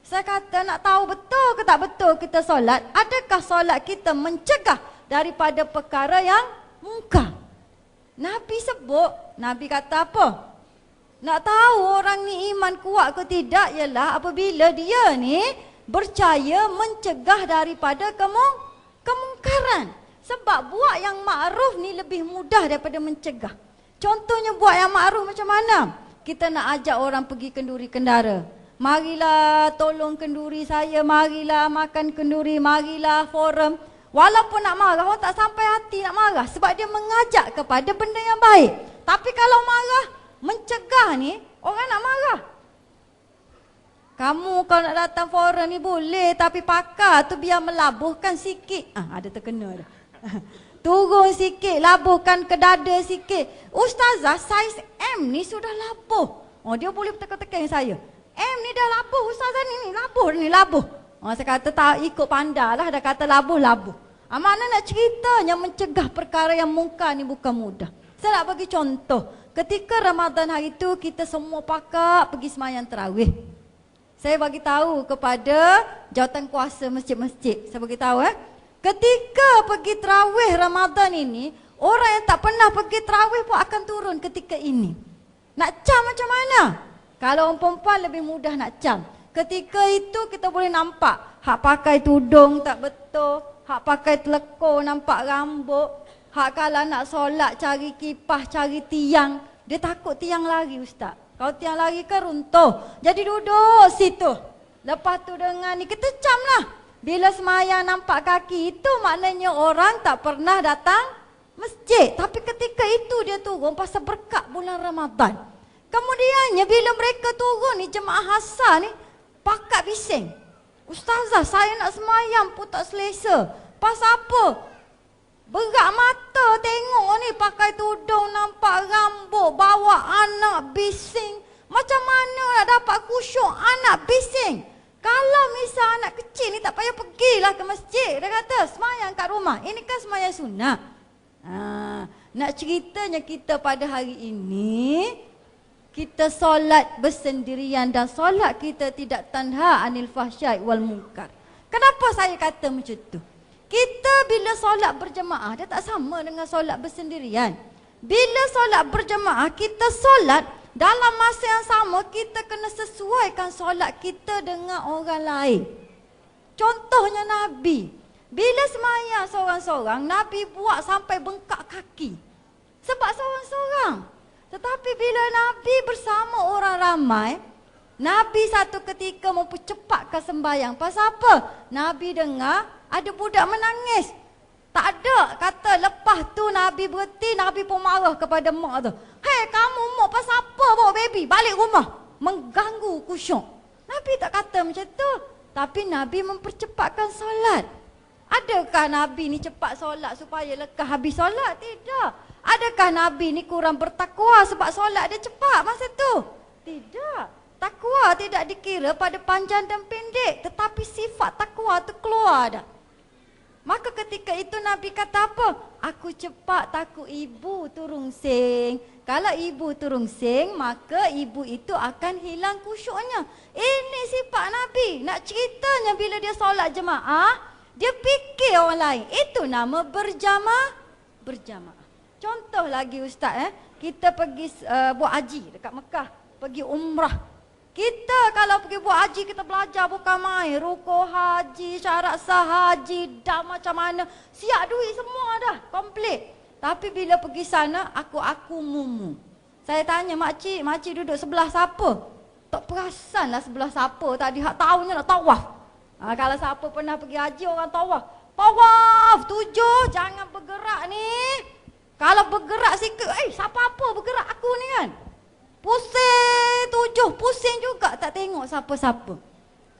Saya kata nak tahu betul ke tak betul kita solat. Adakah solat kita mencegah daripada perkara yang munkar? Nabi sebut, Nabi kata apa? Nak tahu orang ni iman kuat ke tidak ialah apabila dia ni bercaya mencegah daripada kemungkaran. Sebab buat yang makruf ni lebih mudah daripada mencegah. Contohnya buat yang makruf macam mana? Kita nak ajak orang pergi kenduri kendara. Marilah tolong kenduri saya, marilah makan kenduri, marilah forum. Walaupun nak marah, orang tak sampai hati nak marah. Sebab dia mengajak kepada benda yang baik. Tapi kalau marah, mencegah ni, orang nak marah. Kamu kalau nak datang forum ni boleh, tapi pakar tu biar melabuhkan sikit. Ada terkena dah. Turun sikit, labuhkan ke dada sikit. Ustazah, saiz M ni sudah labuh. Dia boleh tekan-tekan saya. M ni dah labuh Ustazah ni labuh. Saya kata tak ikut pandalah, dah kata labuh. Mana nak ceritanya mencegah perkara yang mungkar ni bukan mudah. Saya nak bagi contoh. Ketika Ramadan hari tu kita semua pakak pergi sembahyang tarawih. Saya bagi tahu kepada jawatan kuasa masjid-masjid. Saya bagi tahu ketika pergi tarawih Ramadan ini, orang yang tak pernah pergi tarawih pun akan turun ketika ini. Nak cam macam mana? Kalau orang perempuan lebih mudah nak cam. Ketika itu kita boleh nampak hak pakai tudung tak betul, hak pakai telekor nampak rambut, hak kalau nak solat cari kipas, cari tiang, dia takut tiang lari Ustaz. Kalau tiang lari kan runtuh. Jadi duduk situ. Lepas tu dengan ni kita cam lah. Bila semayang nampak kaki itu maknanya orang tak pernah datang masjid. Tapi ketika itu dia turun pasal berkat bulan Ramadan. Kemudiannya bila mereka turun ni jemaah hasar ni pakat bising. Ustazah, saya nak semayang pun tak selesa. Pasal apa? Berat mata tengok ni pakai tudung nampak rambut, bawa anak bising. Macam mana nak dapat khusyuk anak bising? Kalau misal anak kecil ni tak payah pergilah ke masjid. Dia kata semayang kat rumah. Ini kan semayang sunat. Nak ceritanya kita pada hari ini kita solat bersendirian dan solat kita tidak tanha anil fahsyai wal munkar. Kenapa saya kata macam tu? Kita bila solat berjemaah dia tak sama dengan solat bersendirian. Bila solat berjemaah kita solat dalam masa yang sama kita kena sesuaikan solat kita dengan orang lain. Contohnya Nabi. Bila semayang seorang-seorang, Nabi buat sampai bengkak kaki. Sebab seorang-seorang. Tetapi bila Nabi bersama orang ramai, Nabi satu ketika mempercepatkan sembahyang. Pasal apa? Nabi dengar ada budak menangis. Tak ada kata lepas tu Nabi berhenti, Nabi pun marah kepada mak tu. Hei kamu mak pasal apa bawa baby balik rumah? Mengganggu kusyuk. Nabi tak kata macam tu. Tapi Nabi mempercepatkan solat. Adakah Nabi ni cepat solat supaya lekah habis solat? Tidak. Adakah Nabi ni kurang bertakwa sebab solat dia cepat masa tu? Tidak. Takwa tidak dikira pada panjang dan pendek, tetapi sifat takwa tu keluar dah. Maka ketika itu Nabi kata apa? Aku cepat takut ibu turun sing. Kalau ibu turun sing, maka ibu itu akan hilang khusyuknya. Ini sifat Nabi. Nak ceritanya bila dia solat jemaah, dia fikir orang lain. Itu nama berjamaah. Contoh lagi Ustaz, kita pergi buat haji dekat Mekah, pergi umrah. Kita kalau pergi buat haji, kita belajar bukan main. Rukuk haji, syarat sah haji, dah macam mana. Siap duit semua dah, komplit. Tapi bila pergi sana, aku mumu. Saya tanya makcik duduk sebelah siapa? Tak perasan lah sebelah siapa tadi. Hak tahunya nak tawaf. Kalau siapa pernah pergi haji, orang tawaf. Tawaf 7, jangan bergerak ni. Kalau bergerak sikit, siapa apa bergerak aku ni kan? Pusing 7, pusing juga tak tengok siapa-siapa.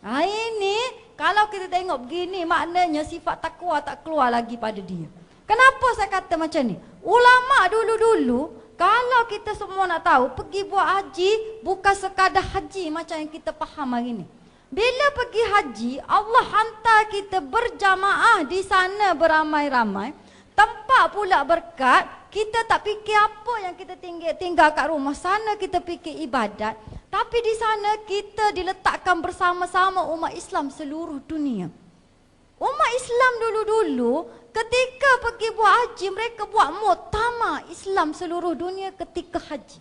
Ini kalau kita tengok begini maknanya sifat takwa tak keluar lagi pada dia. Kenapa saya kata macam ni? Ulama dulu-dulu kalau kita semua nak tahu pergi buat haji bukan sekadar haji macam yang kita faham hari ni. Bila pergi haji Allah hantar kita berjamaah di sana beramai-ramai. Tempat pula berkat, kita tak fikir apa yang kita tinggal kat rumah. Sana kita fikir ibadat. Tapi di sana kita diletakkan bersama-sama umat Islam seluruh dunia. Umat Islam dulu-dulu ketika pergi buat haji, mereka buat muktamar Islam seluruh dunia ketika haji.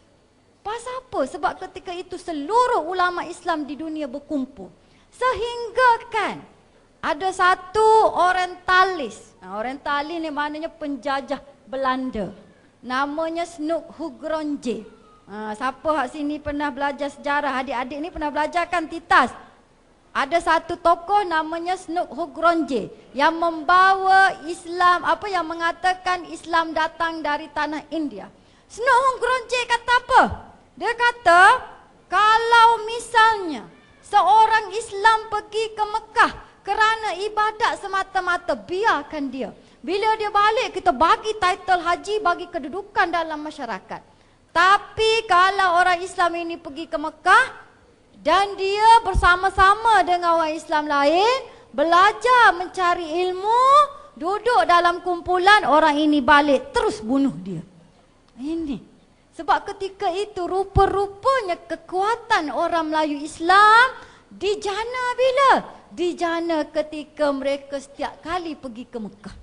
Pasal apa? Sebab ketika itu seluruh ulama Islam di dunia berkumpul. Sehingga kan ada satu orientalis. Orientalis ni maknanya penjajah Belanda. Namanya Snoek Hoogronje. Siapa hak sini pernah belajar sejarah? Adik-adik ni pernah belajar kan Titas? Ada satu tokoh namanya Snoek Hoogronje yang membawa Islam, yang mengatakan Islam datang dari tanah India. Snoek Hoogronje kata apa? Dia kata kalau misalnya seorang Islam pergi ke Mekah kerana ibadat semata-mata, biarkan dia. Bila dia balik, kita bagi title haji, bagi kedudukan dalam masyarakat. Tapi kalau orang Islam ini pergi ke Mekah dan dia bersama-sama dengan orang Islam lain, belajar mencari ilmu, duduk dalam kumpulan, orang ini balik terus bunuh dia. Ini sebab ketika itu rupa-rupanya kekuatan orang Melayu Islam dijana bila? Dijana ketika mereka setiap kali pergi ke Mekah.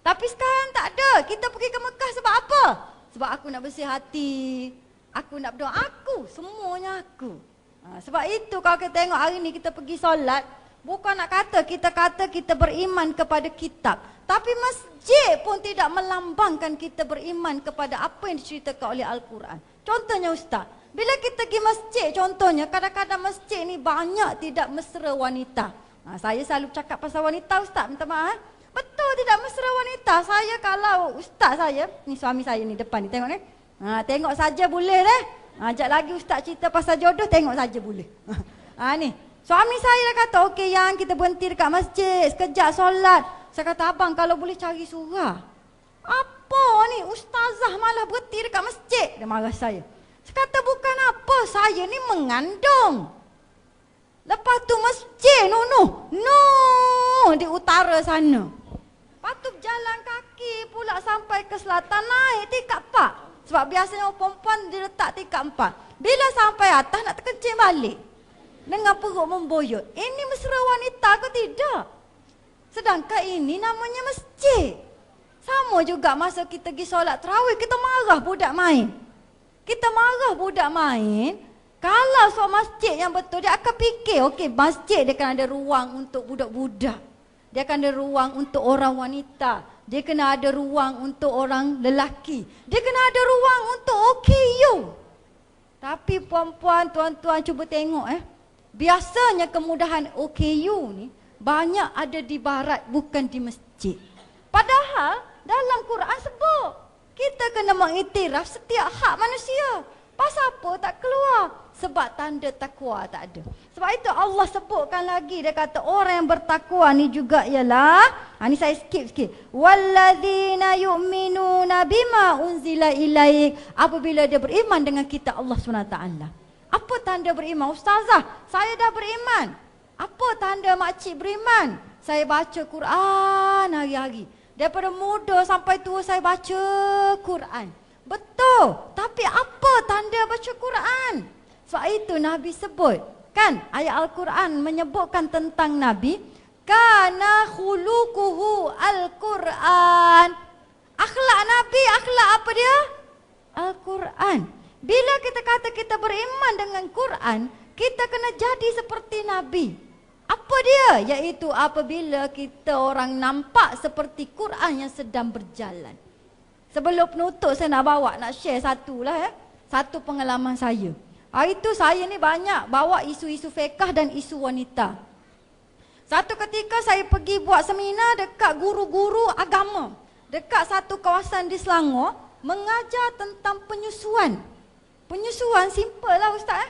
Tapi sekarang tak ada. Kita pergi ke Mekah sebab apa? Sebab aku nak bersih hati. Aku nak berdoa. Semuanya aku. Sebab itu kalau kita tengok hari ni kita pergi solat, bukan nak kata kita beriman kepada kitab. Tapi masjid pun tidak melambangkan kita beriman kepada apa yang diceritakan oleh Al-Quran. Contohnya Ustaz, bila kita pergi masjid contohnya, kadang-kadang masjid ni banyak tidak mesra wanita. Saya selalu cakap pasal wanita Ustaz, minta maaf. Betul tidak mesra wanita. Saya kalau Ustaz saya, ni suami saya ni depan ni, tengok ni. Tengok saja boleh deh. Ajak lagi Ustaz cerita pasal jodoh, tengok saja boleh. Ni, suami saya dah kata, okey yang kita berhenti dekat masjid, sekejap solat. Saya kata, abang kalau boleh cari surah. Apa ni, ustazah malah berhenti dekat masjid. Dia marah saya. Saya kata, bukan apa, saya ni mengandung. Lepas tu masjid, no, di utara sana. Lepas tu jalan kaki pula sampai ke selatan, naik tingkat 4. Sebab biasanya perempuan dia letak tingkat 4. Bila sampai atas nak terkencing balik. Dengan perut memboyot. Ini mesra wanita ke tidak? Sedangkan ini namanya masjid. Sama juga masa kita pergi solat tarawih, kita marah budak main. Kalau soal masjid yang betul, dia akan fikir, okey, masjid dia akan ada ruang untuk budak-budak. Dia akan ada ruang untuk orang wanita. Dia kena ada ruang untuk orang lelaki. Dia kena ada ruang untuk OKU. Tapi puan-puan, tuan-tuan cuba tengok Biasanya kemudahan OKU ni banyak ada di barat, bukan di masjid. Padahal dalam Quran sebut kita kena mengiktiraf setiap hak manusia. Pasal apa tak keluar? Sebab tanda takwa tak ada. Sebab itu Allah sebutkan lagi, dia kata orang yang bertakwa ni juga ialah, ni saya skip sikit. Walladzina yu'minuna bima unzila ilaik, apabila dia beriman dengan kitab Allah SWT. Apa tanda beriman? Ustazah, saya dah beriman. Apa tanda makcik beriman? Saya baca Quran hari-hari. Daripada muda sampai tua saya baca Quran. Betul. Tapi apa tanda baca Quran? Sebab itu Nabi sebut. Kan ayat Al-Quran menyebutkan tentang Nabi. Kana khuluquhu Al-Quran. Akhlak Nabi, akhlak apa dia? Al-Quran. Bila kita kata kita beriman dengan Quran, kita kena jadi seperti Nabi. Apa dia? Iaitu apabila kita orang nampak seperti Quran yang sedang berjalan. Sebelum penutup saya nak share satu lah satu pengalaman saya. Hari itu saya ni banyak bawa isu-isu fiqh dan isu wanita. Satu ketika saya pergi buat seminar dekat guru-guru agama. Dekat satu kawasan di Selangor, mengajar tentang penyusuan. Penyusuan simple lah Ustaz.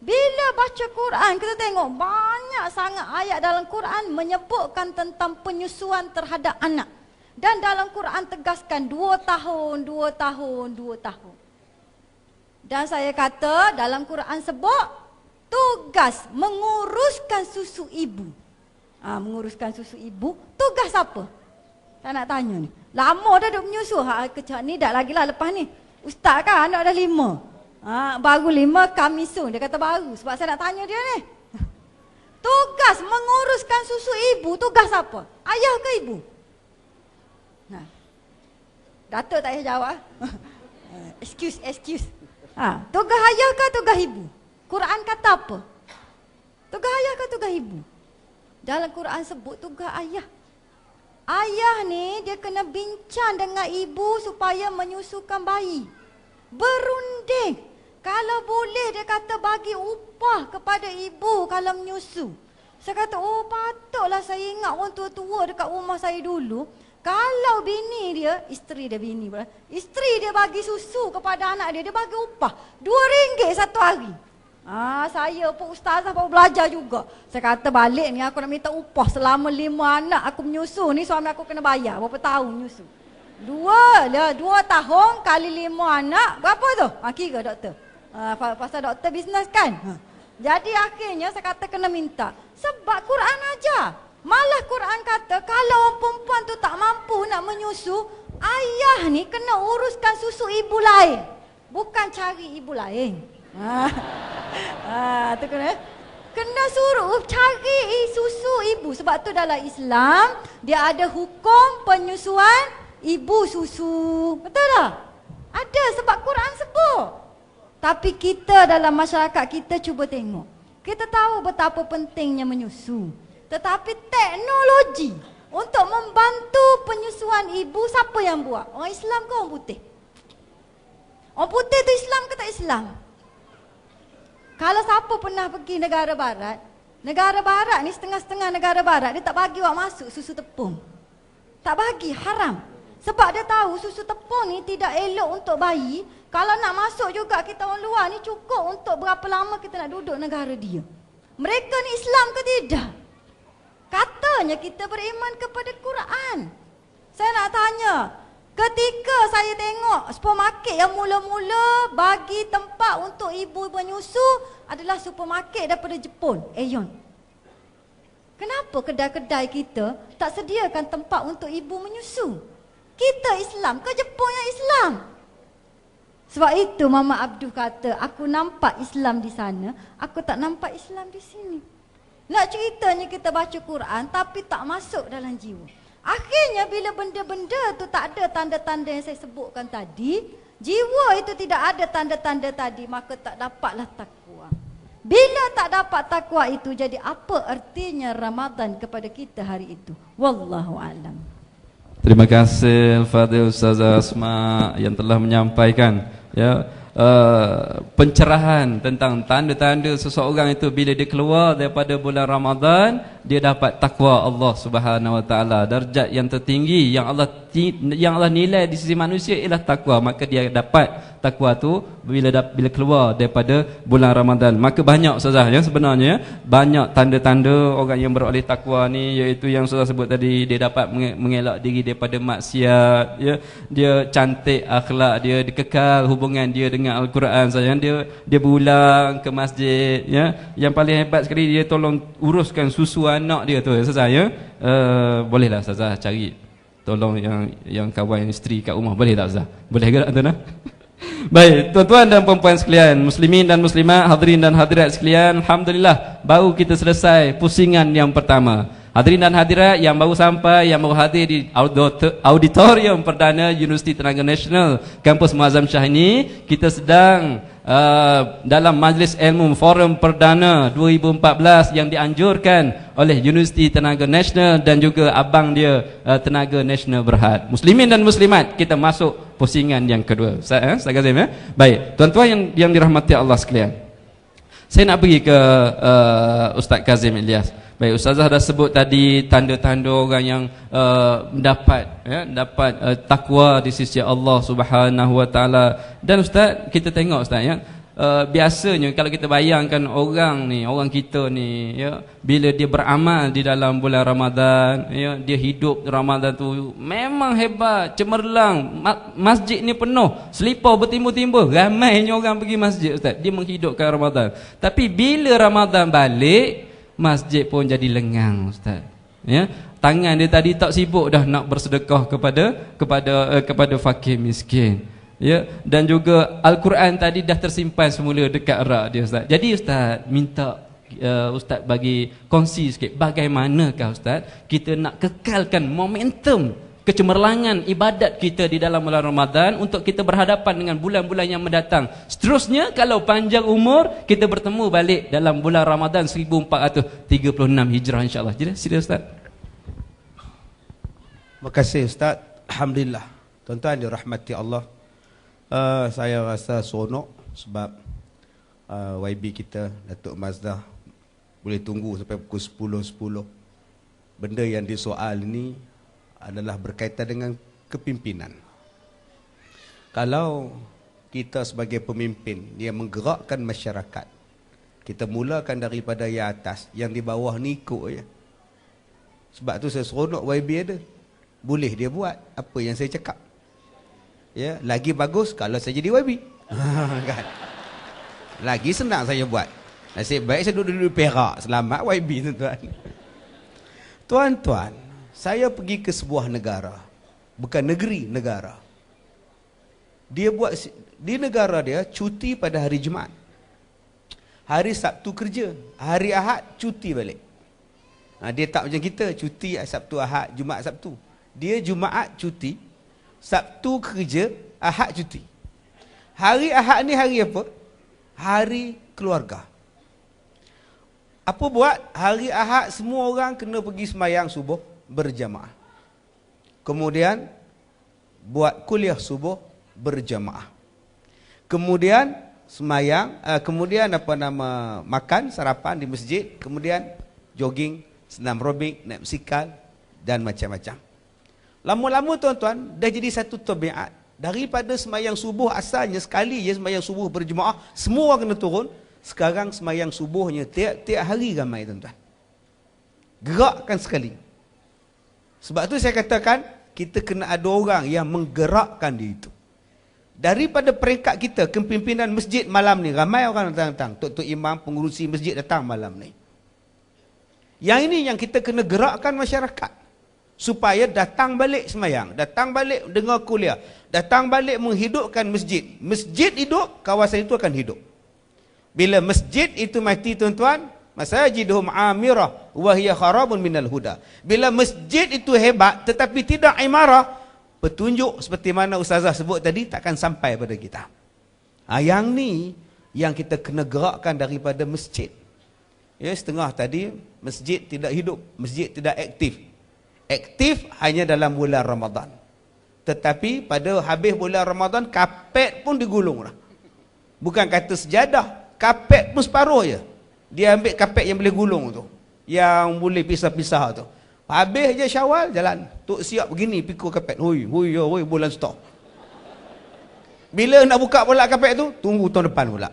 Bila baca Quran, kita tengok banyak sangat ayat dalam Quran menyebutkan tentang penyusuan terhadap anak. Dan dalam Quran tegaskan 2 tahun. Dan saya kata dalam Quran sebut tugas menguruskan susu ibu. Menguruskan susu ibu, tugas apa? Saya nak tanya ni. Lama dah duk menyusu. Kecak ni dah lagi lah lepas ni. Ustaz kan anak dah 5. Baru 5 coming soon. Dia kata baru. Sebab saya nak tanya dia ni. Tugas menguruskan susu ibu, tugas apa? Ayah ke ibu? Datuk tak payah jawab. Excuse. Tugas ayah ke tugas ibu? Quran kata apa? Tugas ayah ke tugas ibu? Dalam Quran sebut tugas ayah. Ayah ni dia kena bincang dengan ibu supaya menyusukan bayi. Berunding. Kalau boleh dia kata bagi upah kepada ibu kalau menyusu. Saya kata patutlah saya ingat orang tua-tua dekat rumah saya dulu. Kalau bini dia, isteri dia bagi susu kepada anak dia bagi upah RM2 satu hari. Saya pun ustazah pun belajar juga. Saya kata balik ni aku nak minta upah selama 5 anak aku menyusu ni, suami aku kena bayar berapa tahun menyusu. 2 tahun kali 5 anak, berapa tu? Kira doktor. Pasal doktor bisnes kan. Jadi akhirnya saya kata kena minta. Sebab Quran ajar. Malah Quran kata kalau orang perempuan tu tak mampu nak menyusu, ayah ni kena uruskan susu ibu lain. Bukan cari ibu lain. Tu kena suruh cari susu ibu. Sebab tu dalam Islam dia ada hukum penyusuan ibu susu. Betul tak? Ada sebab Quran sebut. Tapi kita dalam masyarakat kita cuba tengok. Kita tahu betapa pentingnya menyusu. Tetapi teknologi untuk membantu penyusuan ibu siapa yang buat? Orang Islam ke orang putih? Orang putih tu Islam ke tak Islam? Kalau siapa pernah pergi negara barat ni setengah-setengah negara barat dia tak bagi awak masuk susu tepung. Tak bagi, haram. Sebab dia tahu susu tepung ni tidak elok untuk bayi. Kalau nak masuk juga kita orang luar ni cukup untuk berapa lama kita nak duduk negara dia. Mereka ni Islam ke tidak? Katanya kita beriman kepada Quran. Saya nak tanya, ketika saya tengok supermarket yang mula-mula bagi tempat untuk ibu menyusu adalah supermarket daripada Jepun, Aeon. Kenapa kedai-kedai kita tak sediakan tempat untuk ibu menyusu? Kita Islam ke Jepun yang Islam? Sebab itu Mama Abdul kata, aku nampak Islam di sana, aku tak nampak Islam di sini. Nak ceritanya kita baca Quran tapi tak masuk dalam jiwa. Akhirnya bila benda-benda tu tak ada tanda-tanda yang saya sebutkan tadi, jiwa itu tidak ada tanda-tanda tadi, maka tak dapatlah takwa. Bila tak dapat takwa itu, jadi apa artinya Ramadan kepada kita hari itu? Wallahu a'lam. Terima kasih Al-Fadhil Ustazah Asma yang telah menyampaikan pencerahan tentang tanda-tanda seseorang itu bila dia keluar daripada bulan Ramadan, dia dapat takwa Allah Subhanahu Wa Taala. Darjat yang tertinggi yang Allah nilai di sisi manusia ialah takwa, maka dia dapat takwa tu bila keluar daripada bulan Ramadan. Maka banyak ustazah ya, sebenarnya banyak tanda-tanda orang yang beroleh takwa ni, iaitu yang ustazah sebut tadi, dia dapat mengelak diri daripada maksiat ya, dia cantik akhlak dia, dikekal hubungan dia dengan Al-Quran saja, dia berulang ke masjid ya. Yang paling hebat sekali, dia tolong uruskan susu anak dia tu ustazah ya. Bolehlah ustazah cari tolong yang kawan isteri kat rumah, boleh tak ustazah? Boleh ke tak tuan? Baik, tuan-tuan dan puan-puan sekalian, muslimin dan muslimat, hadirin dan hadirat sekalian, alhamdulillah baru kita selesai pusingan yang pertama. Hadirin dan hadirat yang baru sampai, yang baru hadir di auditorium perdana Universiti Tenaga Nasional Kampus Muazzam Shah ini, kita sedang dalam Majlis Ilmu Forum Perdana 2014 yang dianjurkan oleh Universiti Tenaga Nasional dan juga abang dia Tenaga Nasional Berhad. Muslimin dan muslimat, kita masuk pusingan yang kedua. Ustaz Kazim ya. Baik, tuan-tuan yang dirahmati Allah sekalian, saya nak pergi ke Ustaz Kazim Ilyas. Baik, ustazah dah sebut tadi tanda-tanda orang yang dapat takwa di sisi Allah Subhanahu Wa Taala. Dan ustaz, kita tengok ustaz ya, biasanya kalau kita bayangkan orang kita ni ya, bila dia beramal di dalam bulan Ramadan ya, dia hidup Ramadan tu memang hebat, cemerlang, masjid ni penuh, selipar bertimbul-timbul, ramainya orang pergi masjid ustaz, dia menghidupkan Ramadan. Tapi bila Ramadan balik, masjid pun jadi lengang ustaz ya. Tangan dia tadi tak sibuk dah nak bersedekah kepada fakir miskin ya. Dan juga Al-Quran tadi dah tersimpan semula dekat rak dia ustaz. Jadi ustaz minta ustaz bagi kongsi sikit, bagaimanakah ustaz kita nak kekalkan momentum kecemerlangan ibadat kita di dalam bulan Ramadan untuk kita berhadapan dengan bulan-bulan yang mendatang. Seterusnya kalau panjang umur, kita bertemu balik dalam bulan Ramadan 1436 Hijrah insya-Allah. Jadi sila ustaz. Terima kasih ustaz. Alhamdulillah. Tuan-tuan dirahmati Allah. Saya rasa seronok sebab YB kita Datuk Mazdah boleh tunggu sampai pukul 10.10. Benda yang disoal ini adalah berkaitan dengan kepimpinan. Kalau kita sebagai pemimpin yang menggerakkan masyarakat, kita mulakan daripada yang atas, yang di bawah ni ikut je. Sebab tu saya seronok YB ada. Boleh dia buat apa yang saya cakap. Ya, lagi bagus kalau saya jadi YB. Kan? Lagi senang saya buat. Nasib baik saya duduk di Perak. Selamat YB tuan-tuan. Tuan-tuan, saya pergi ke sebuah negara, bukan negeri, negara. Dia buat di negara dia cuti pada hari Jumaat. Hari Sabtu kerja, hari Ahad cuti balik. Dia tak macam kita, cuti Sabtu Ahad, Jumaat Sabtu. Dia Jumaat cuti, Sabtu kerja, Ahad cuti. Hari Ahad ni hari apa? Hari keluarga. Apa buat? Hari Ahad semua orang kena pergi sembahyang subuh berjamaah. Kemudian buat kuliah subuh berjamaah. Kemudian sembahyang, kemudian makan sarapan di masjid, kemudian jogging, senam aerobik, naik basikal dan macam-macam. Lama-lama tuan-tuan dah jadi satu tabiat. Daripada sembahyang subuh asalnya sekali je sembahyang subuh berjemaah, semua orang kena turun. Sekarang sembahyang subuhnya tiap-tiap hari ramai tuan-tuan. Gerakkan sekali. Sebab tu saya katakan kita kena ada orang yang menggerakkan diri itu. Daripada peringkat kita, kepimpinan masjid malam ni, ramai orang datang. Tok-tok imam, pengurusi masjid datang malam ni. Yang ini yang kita kena gerakkan masyarakat. Supaya datang balik sembahyang, datang balik dengar kuliah, datang balik menghidupkan masjid. Masjid hidup, kawasan itu akan hidup. Bila masjid itu mati tuan-tuan, masajiduhum amirah wa hiya kharabun minal huda. Bila masjid itu hebat tetapi tidak imarah, petunjuk seperti mana ustazah sebut tadi takkan sampai pada kita. Yang ni yang kita kena gerakkan daripada masjid. Ya, setengah tadi masjid tidak hidup, masjid tidak aktif. Aktif hanya dalam bulan Ramadan. Tetapi pada habis bulan Ramadan kapet pun digulung lah. Bukan kata sejadah, kapet pun separuh je. Dia ambil kapet yang boleh gulung tu, yang boleh pisah-pisah tu. Habis je Syawal, jalan. Tok siap begini pikul kapet. Hui, bulan stok. Bila nak buka pula kapet tu, tunggu tahun depan pula.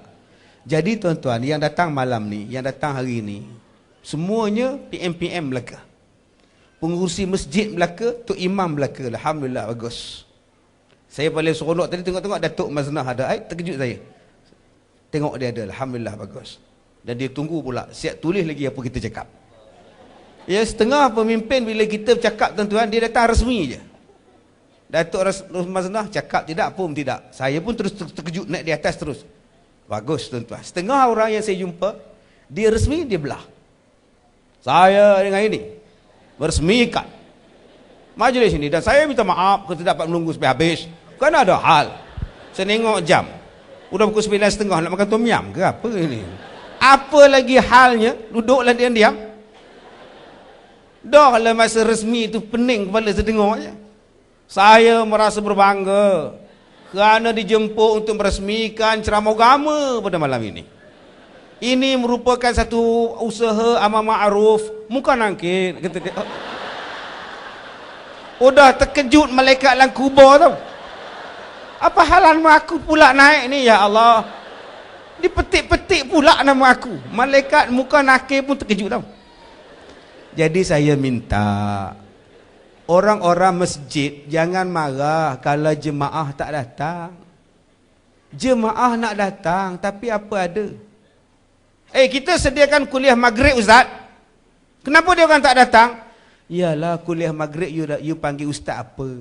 Jadi tuan-tuan, yang datang malam ni, yang datang hari ni, semuanya PM Melaka. Pengurusi masjid Melaka, Tok Imam Melaka. Alhamdulillah, bagus. Saya paling seronok tadi tengok-tengok Datuk Maznah ada. Terkejut saya. Tengok dia ada. Alhamdulillah, bagus. Dan dia tunggu pula. Siap tulis lagi apa kita cakap. Ya, setengah pemimpin bila kita bercakap tuan-tuan, dia datang resmi je. Datuk Maznah cakap tidak pun tidak. Saya pun terus terkejut naik di atas terus. Bagus tuan-tuan. Setengah orang yang saya jumpa, dia resmi, dia belah. Saya dengan ini meresmikan majlis ini dan saya minta maaf kalau tidak dapat menunggu sampai habis. Kan ada hal. Saya tengok jam. Udah pukul 9.30 nak makan tom yum ke apa ini? Apa lagi halnya duduklah diam-diam? Dah lah masa resmi itu pening kepala saya dengarnya. Saya merasa berbangga kerana dijemput untuk meresmikan ceramah agama pada malam ini. Ini merupakan satu usaha amal ma'ruf, muka nangkit kata dia. Udah terkejut malaikat dalam kubur tau. Apa hal nama aku pula naik ni ya Allah? Dipetik-petik pula nama aku. Malaikat muka nakir pun terkejut tau. Jadi saya minta orang-orang masjid jangan marah kalau jemaah tak datang. Jemaah nak datang tapi apa ada? Kita sediakan kuliah maghrib Ustaz. Kenapa dia orang tak datang? Yalah kuliah maghrib you panggil ustaz apa?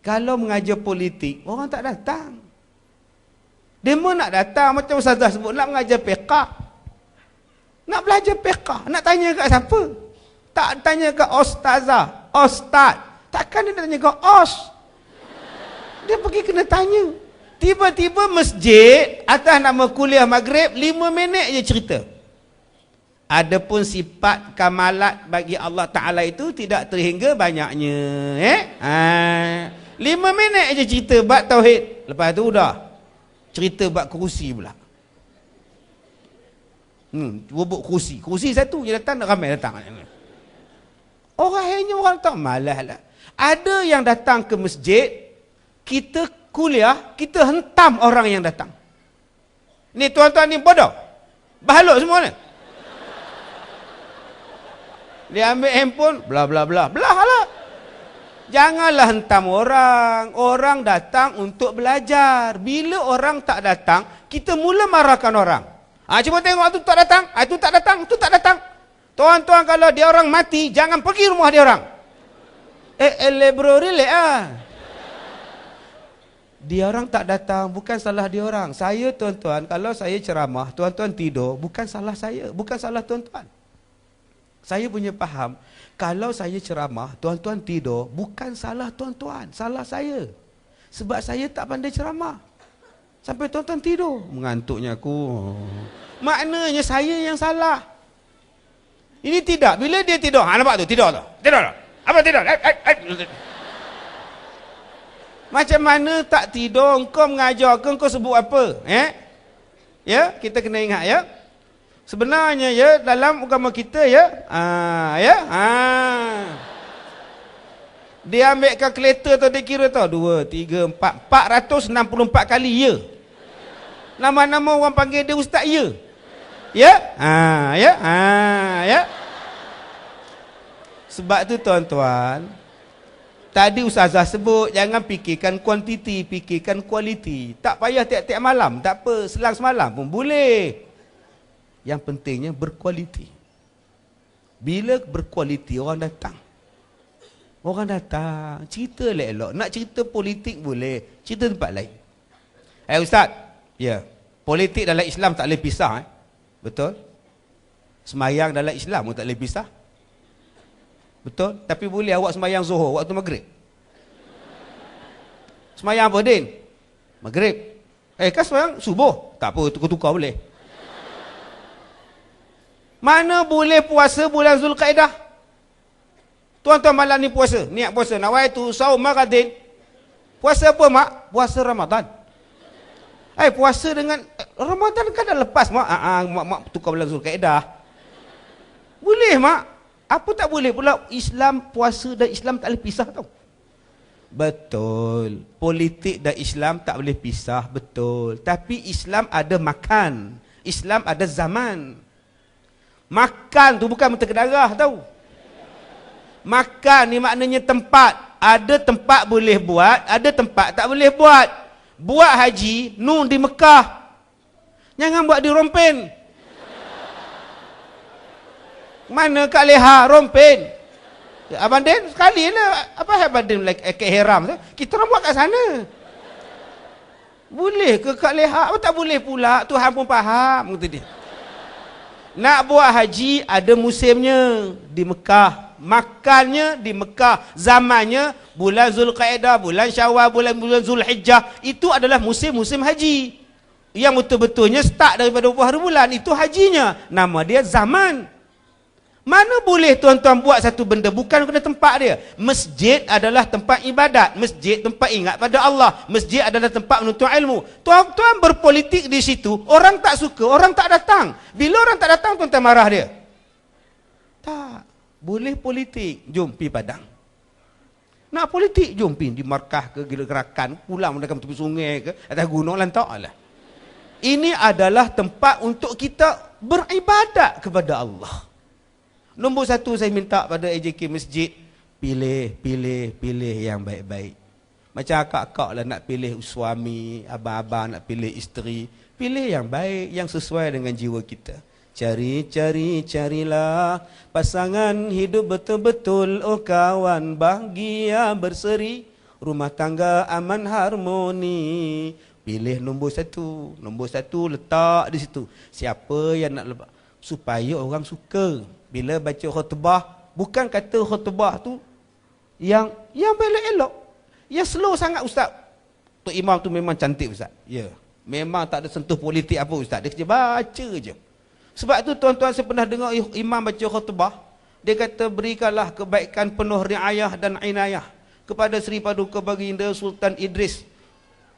Kalau mengajar politik orang tak datang. Demo nak datang macam ustazah sebut nak mengajar fiqh. Nak belajar fiqh, nak tanya kat siapa? Tak tanya ke ustazah, ustaz. Takkan dia tanya ke os. Dia pergi kena tanya. Tiba-tiba masjid atas nama kuliah maghrib 5 minit je cerita. Adapun sifat kamalat bagi Allah Ta'ala itu tidak terhingga banyaknya. 5 minit je cerita bab tauhid. Lepas tu udah cerita bab kerusi pula. Bubuk kerusi. Kerusi satu je datang, ramai datang. Orang hanya orang tak malas lah. Ada yang datang ke masjid, kita kuliah, kita hentam orang yang datang. Ni tuan-tuan ni bodoh. Bahaluk semua ni. Dia ambil handphone, bla bla bla. Belah lah. Janganlah hentam orang. Orang datang untuk belajar. Bila orang tak datang, kita mula marahkan orang. Cuba tengok tu tak datang, tu tak datang, tu tak datang. Tuan-tuan kalau dia orang mati, jangan pergi rumah dia orang. Bro, relax ah. Dia orang tak datang, bukan salah dia orang. Saya tuan-tuan, kalau saya ceramah, tuan-tuan tidur, bukan salah saya, bukan salah tuan-tuan. Saya punya faham, kalau saya ceramah, tuan-tuan tidur, bukan salah tuan-tuan, salah saya. Sebab saya tak pandai ceramah. Sampai tuan-tuan tidur, mengantuknya aku. Maknanya saya yang salah. Ini tidak, bila dia tidur, nampak tu, tidur tu. Tidur tu. Apa tidur? Macam mana tak tidur, engkau mengajar ke, engkau sebut apa? Ya, kita kena ingat ya. Sebenarnya ya, dalam agama kita ya, dia ambil kalkulator tu, dia kira tu, 2, 3, 4, 464 kali ya. Nama-nama orang panggil dia ustaz ya. Ya. Sebab tu tuan-tuan, tadi ustazah sebut jangan fikirkan kuantiti, fikirkan kualiti. Tak payah tiap-tiap malam, tak apa, selang semalam pun boleh. Yang pentingnya berkualiti. Bila berkualiti orang datang. Orang datang, cerita elok-elok. Nak cerita politik boleh, cerita tempat lain. Ustaz, ya, politik dalam Islam tak boleh pisah. Betul? Semayang dalam Islam pun tak boleh pisah. Betul? Tapi boleh awak semayang Zuhur waktu maghrib. Semayang apa Din? Maghrib. Kan semayang subuh? Tak apa, tukar-tukar boleh. Mana boleh puasa bulan Zulkaidah? Tuan-tuan malam ni puasa, niat puasa. Nawaitu saum maghadin. Puasa apa mak? Puasa Ramadan. Puasa dengan Ramadan kan dah lepas mak. Mak tukar bulan Zulkaidah. Boleh mak. Apa tak boleh pula Islam, puasa dan Islam tak boleh pisah tau. Betul. Politik dan Islam tak boleh pisah, betul. Tapi Islam ada makan. Islam ada zaman. Makan tu bukan mentega darah tau. Makan ni maknanya tempat. Ada tempat boleh buat, ada tempat tak boleh buat. Buat haji, di Mekah. Jangan buat di Rompen. Mana Kak Leha, Rompen. Abang Den sekali lah. Apa Abang Den ke Heram tu? Kita orang buat kat sana. Boleh ke Kak Leha? Tak boleh pula. Tuhan pun faham. Kata dia. Nak buat haji ada musimnya di Mekah. Makannya di Mekah. Zamannya bulan Zulkaidah, bulan Syawal, bulan Zulhijjah. Itu adalah musim-musim haji. Yang betul-betulnya start daripada 20 hari bulan. Itu hajinya. Nama dia zaman. Mana boleh tuan-tuan buat satu benda bukan kena tempat dia. Masjid adalah tempat ibadat. Masjid tempat ingat pada Allah. Masjid adalah tempat menuntut ilmu. Tuan-tuan berpolitik di situ, orang tak suka, orang tak datang. Bila orang tak datang, tuan-tuan marah dia. Tak. Boleh politik. Jom pergi Padang. Nak politik, jom pergi di markah ke gerakan, pulang mendekat tepi sungai ke, atas gunung, lantak lah. Ini adalah tempat untuk kita beribadat kepada Allah. Nombor satu saya minta pada AJK Masjid, pilih yang baik-baik. Macam akak-akak lah nak pilih suami, abang-abang nak pilih isteri. Pilih yang baik, yang sesuai dengan jiwa kita. Carilah pasangan hidup betul-betul, oh kawan bahagia berseri, rumah tangga aman harmoni. Pilih nombor satu. Nombor satu letak di situ. Siapa yang nak lepas? Supaya orang suka. Bila baca khutbah, bukan kata khutbah tu yang elok-elok. Yang slow sangat ustaz. Tok Imam tu memang cantik ustaz. Ya. Memang tak ada sentuh politik apa ustaz. Dia kerja baca je. Sebab tu tuan-tuan saya pernah dengar imam baca khutbah. Dia kata berikanlah kebaikan penuh riayah dan inayah kepada Seri Paduka Baginda Sultan Idris.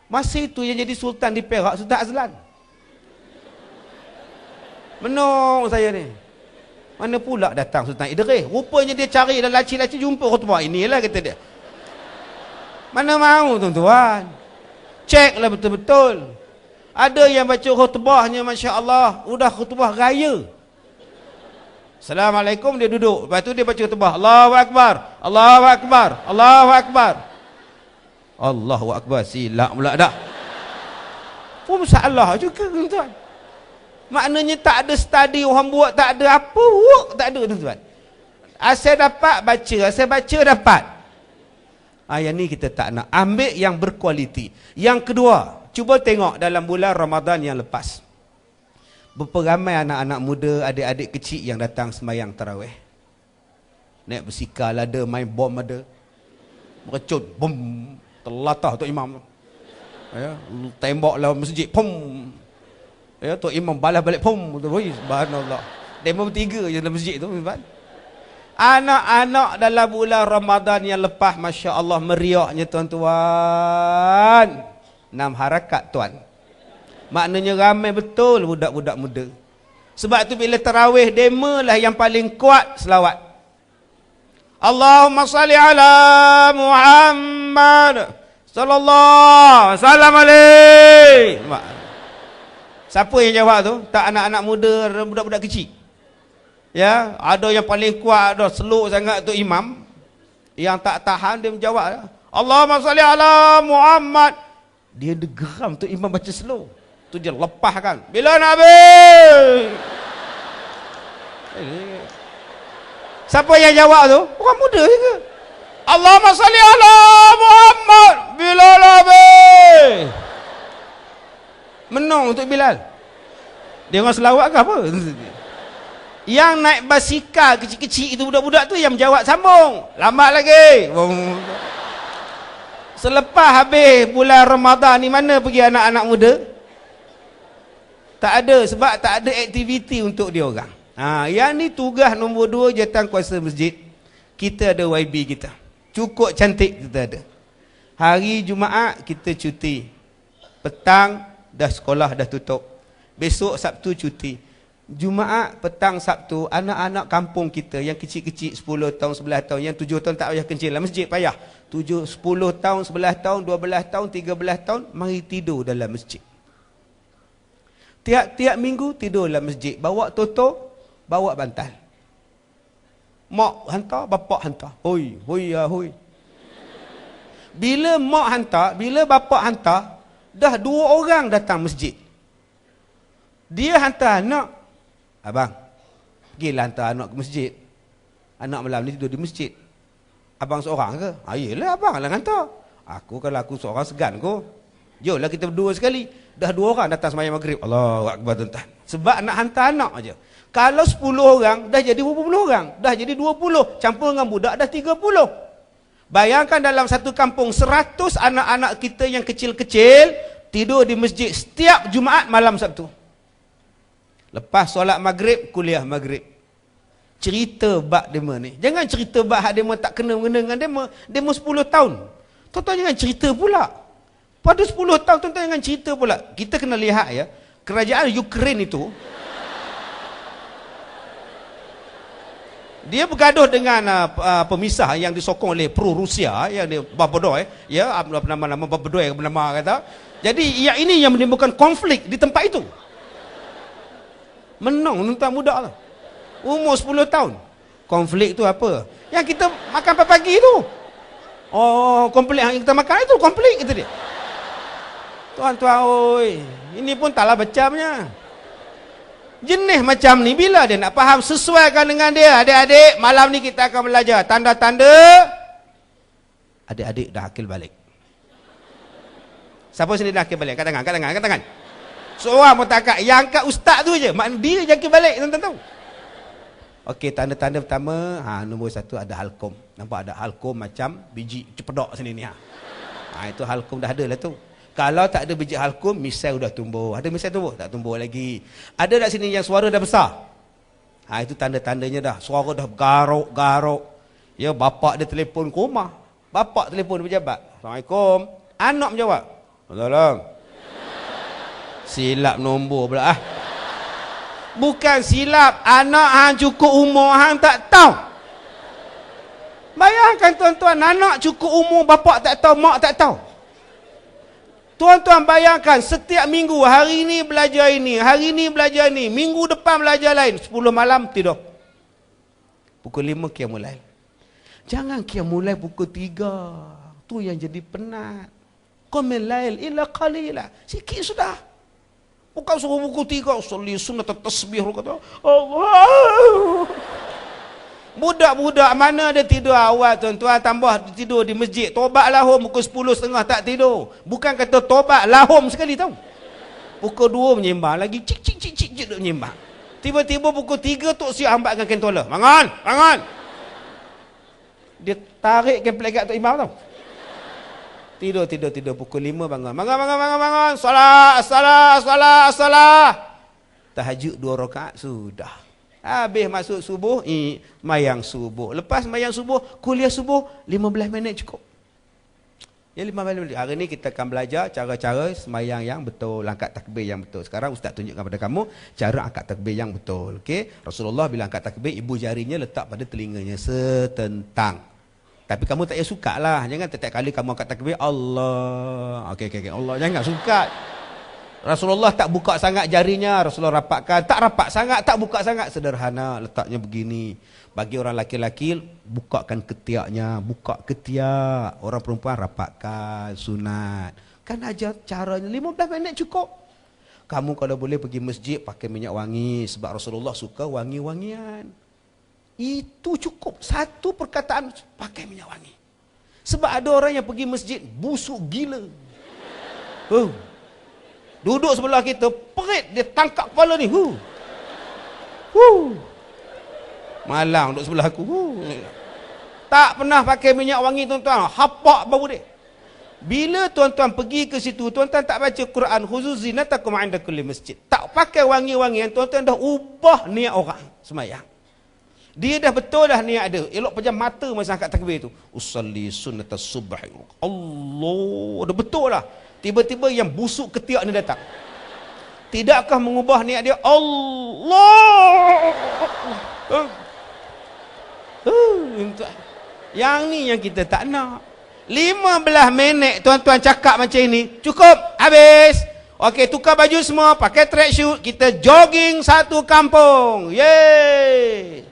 Masa itu yang jadi sultan di Perak Sultan Azlan. Menung saya ni. Mana pula datang Sultan Idris? Rupanya dia cari dan laci-laci jumpa khutbah. Inilah kata dia. Mana mau tuan-tuan? Ceklah betul-betul. Ada yang baca khutbahnya Masya Allah, udah khutbah raya. Assalamualaikum, dia duduk. Lepas tu dia baca khutbah. Allahu Akbar, Allahu Akbar, Allahu Akbar. Allahu Akbar, silap pula dah. Pun salah juga tuan-tuan. Maknanya tak ada study orang buat, tak ada apa work, tak ada tuan-tuan. Asal dapat baca, asal baca dapat. Yang ni kita tak nak. Ambil yang berkualiti. Yang kedua, cuba tengok dalam bulan Ramadan yang lepas. Berapa ramai anak-anak muda, adik-adik kecil yang datang sembahyang tarawih. Naik bersikal ada, main bom ada. Merecut, bom, terlatah Tok Imam. Ya, tembak lawan masjid, pom. Ya, Tok Imam balas balik, pom. Subhanallah. Demo bertiga je dalam masjid tu. Anak-anak dalam bulan Ramadan yang lepas, Masya Allah, meriaknya tuan-tuan. 6 harakat tuan. Maknanya ramai betul budak-budak muda. Sebab tu bila tarawih, demalah yang paling kuat selawat. Allahumma salli ala Muhammad sallallahu salam alaih. Siapa yang jawab tu? Tak anak-anak muda, budak-budak kecil. Ya, ada yang paling kuat, ada seluk sangat tu imam. Yang tak tahan dia menjawab. Allahumma salli ala Muhammad. Dia geram tu imam baca slow. Tu dia lepaskan. Bila Nabi? Siapa yang jawab tu? Orang muda juga. Allahumma salli ala Muhammad. Bila Nabi? Menang untuk Bilal. Dia orang selawat ke apa? Yang naik basikal kecil-kecil itu budak-budak tu yang menjawab sambung. Lambat lagi. Selepas habis bulan Ramadan ni mana pergi anak-anak muda? Tak ada, sebab tak ada aktiviti untuk dia orang. Yang ni tugas nombor 2 jawatan kuasa masjid. Kita ada YB kita. Cukup cantik kita ada. Hari Jumaat kita cuti. Petang dah sekolah dah tutup. Besok Sabtu cuti. Jumaat petang Sabtu, anak-anak kampung kita yang kecil-kecil 10 tahun, 11 tahun, yang 7 tahun tak payah kencing dalam masjid, payah. 10 tahun, 11 tahun, 12 tahun, 13 tahun, mari tidur dalam masjid. Tiap-tiap minggu tidur dalam masjid. Bawa toto, bawa bantal. Mak hantar, bapak hantar. Hoi, hoi ya hoi. Bila mak hantar, bila bapak hantar, dah 2 orang datang masjid. Dia hantar anak. Abang, pergilah hantar anak ke masjid. Anak malam ni tidur di masjid. Abang seorang ke? Yelah abang lah hantar. Kalau aku seorang segan ko. Jomlah kita berdua sekali. Dah 2 orang datang sembahyang maghrib. Allahu akbar tuan-tuan. Sebab nak hantar anak aja. Kalau 10 orang, dah jadi berapa puluh orang? Dah jadi 20. Campur dengan budak, dah 30. Bayangkan dalam satu kampung, 100 anak-anak kita yang kecil-kecil tidur di masjid setiap Jumaat malam Sabtu. Lepas solat maghrib, kuliah maghrib. Cerita bak demo ni. Jangan cerita bak hak demo tak kena-mengena dengan demo. Demo 10 tahun. Tuan-tuan jangan cerita pula. Pada 10 tahun tuan-tuan jangan cerita pula. Kita kena lihat ya, kerajaan Ukraine itu, dia bergaduh dengan pemisah yang disokong oleh pro-Rusia, yang dia Babadoy, ya, nama-nama Babadoy bernama kata. Jadi yang ini yang menimbulkan konflik di tempat itu. Menang tuan muda tu. Umur 10 tahun. Konflik tu apa? Yang kita makan pagi tu. Oh, konflik yang kita makan itu konflik itu dia. Tuan-tuan oi, ini pun taklah becamnya. Jenis macam ni bila dia nak faham, sesuaikan dengan dia. Adik-adik, malam ni kita akan belajar tanda-tanda adik-adik dah akil balik. Siapa sini dah akil balik? Kat tangan. Seorang pun tak angkat. Yang angkat ustaz tu je. Maknanya dia je akil balik, tuan-tuan tahu. Okey, tanda-tanda pertama, nombor 1 ada halkom. Nampak ada halkom macam biji cepedok sini ni. Itu halkom dah ada lah tu. Kalau tak ada biji halkom, misai sudah tumbuh. Ada misai tumbuh? Tak tumbuh lagi. Ada tak sini yang suara dah besar? Itu tanda-tandanya dah. Suara dah garuk-garuk. Ya, bapak dia telefon ke rumah. Bapak telefon pejabat. Assalamualaikum. Anak menjawab. Assalamualaikum. Silap nombor pula Bukan silap, anak hang cukup umur hang tak tahu. Bayangkan tuan-tuan, anak cukup umur, bapak tak tahu, mak tak tahu. Tuan-tuan bayangkan, setiap minggu, hari ini belajar ini, hari ini belajar ini, minggu depan belajar lain, 10 malam tidur. Pukul 5 qiyamul lail. Jangan qiyamul lail pukul 3. Tu yang jadi penat. Qumil lail illa qalila. Sikit sudah. Bukan suruh pukul 3, soli sunat tasbih kata. Allah. Budak-budak mana dia tidur awal tuan-tuan, tambah tidur di masjid. Tobat lahum pukul 10.30 tak tidur. Bukan kata tobat lahum sekali tahu. Pukul 2 menyembah lagi, cik menyembah. Tiba-tiba pukul 3 Tok Siap hambatkan kentola. Bangun. Dia tarik pelegat Tok Imam tahu. Tidur pukul 5 bangun. Salat. Tahajud 2 rakaat sudah. Habis masuk subuh, mayang subuh. Lepas mayang subuh, kuliah subuh 15 minit cukup. Ya 15 minit. Hari ni kita akan belajar cara-cara sembahyang yang betul, angkat takbir yang betul. Sekarang ustaz tunjukkan kepada kamu cara angkat takbir yang betul. Okey? Rasulullah bila angkat takbir, ibu jarinya letak pada telinganya setentang. Tapi kamu tak payah suka lah. Jangan setiap kali kamu angkat takbir, Allah. Okey. Allah, jangan suka. Rasulullah tak buka sangat jarinya. Rasulullah rapatkan. Tak rapat sangat, tak buka sangat. Sederhana, letaknya begini. Bagi orang laki-laki, bukakan ketiaknya. Buka ketiak. Orang perempuan rapatkan. Sunat. Kan ajar caranya. 15 minit cukup. Kamu kalau boleh pergi masjid, pakai minyak wangi. Sebab Rasulullah suka wangi-wangian. Itu cukup. Satu perkataan, pakai minyak wangi. Sebab ada orang yang pergi masjid busuk gila. Duduk sebelah kita, perit dia tangkap kepala ni. Malang duduk sebelah aku. Tak pernah pakai minyak wangi tuan-tuan. Hapak bau dia. Bila tuan-tuan pergi ke situ, tuan-tuan tak baca Quran, khusus zinatakum 'inda kulli masjid. Tak pakai wangi-wangian, tuan-tuan dah ubah niat orang sembahyang. Dia dah betul dah niat ada. Elok pejam mata masa angkat takbir tu. Usalli sunnatas subh. Allah, dah betul lah. Tiba-tiba yang busuk ketiak ni datang. tidakkah mengubah niat dia? Allah. Yang ni yang kita tak nak. 15 minit tuan-tuan cakap macam ini, cukup, habis. Okey, tukar baju semua, pakai tracksuit, kita jogging satu kampung. Yeay.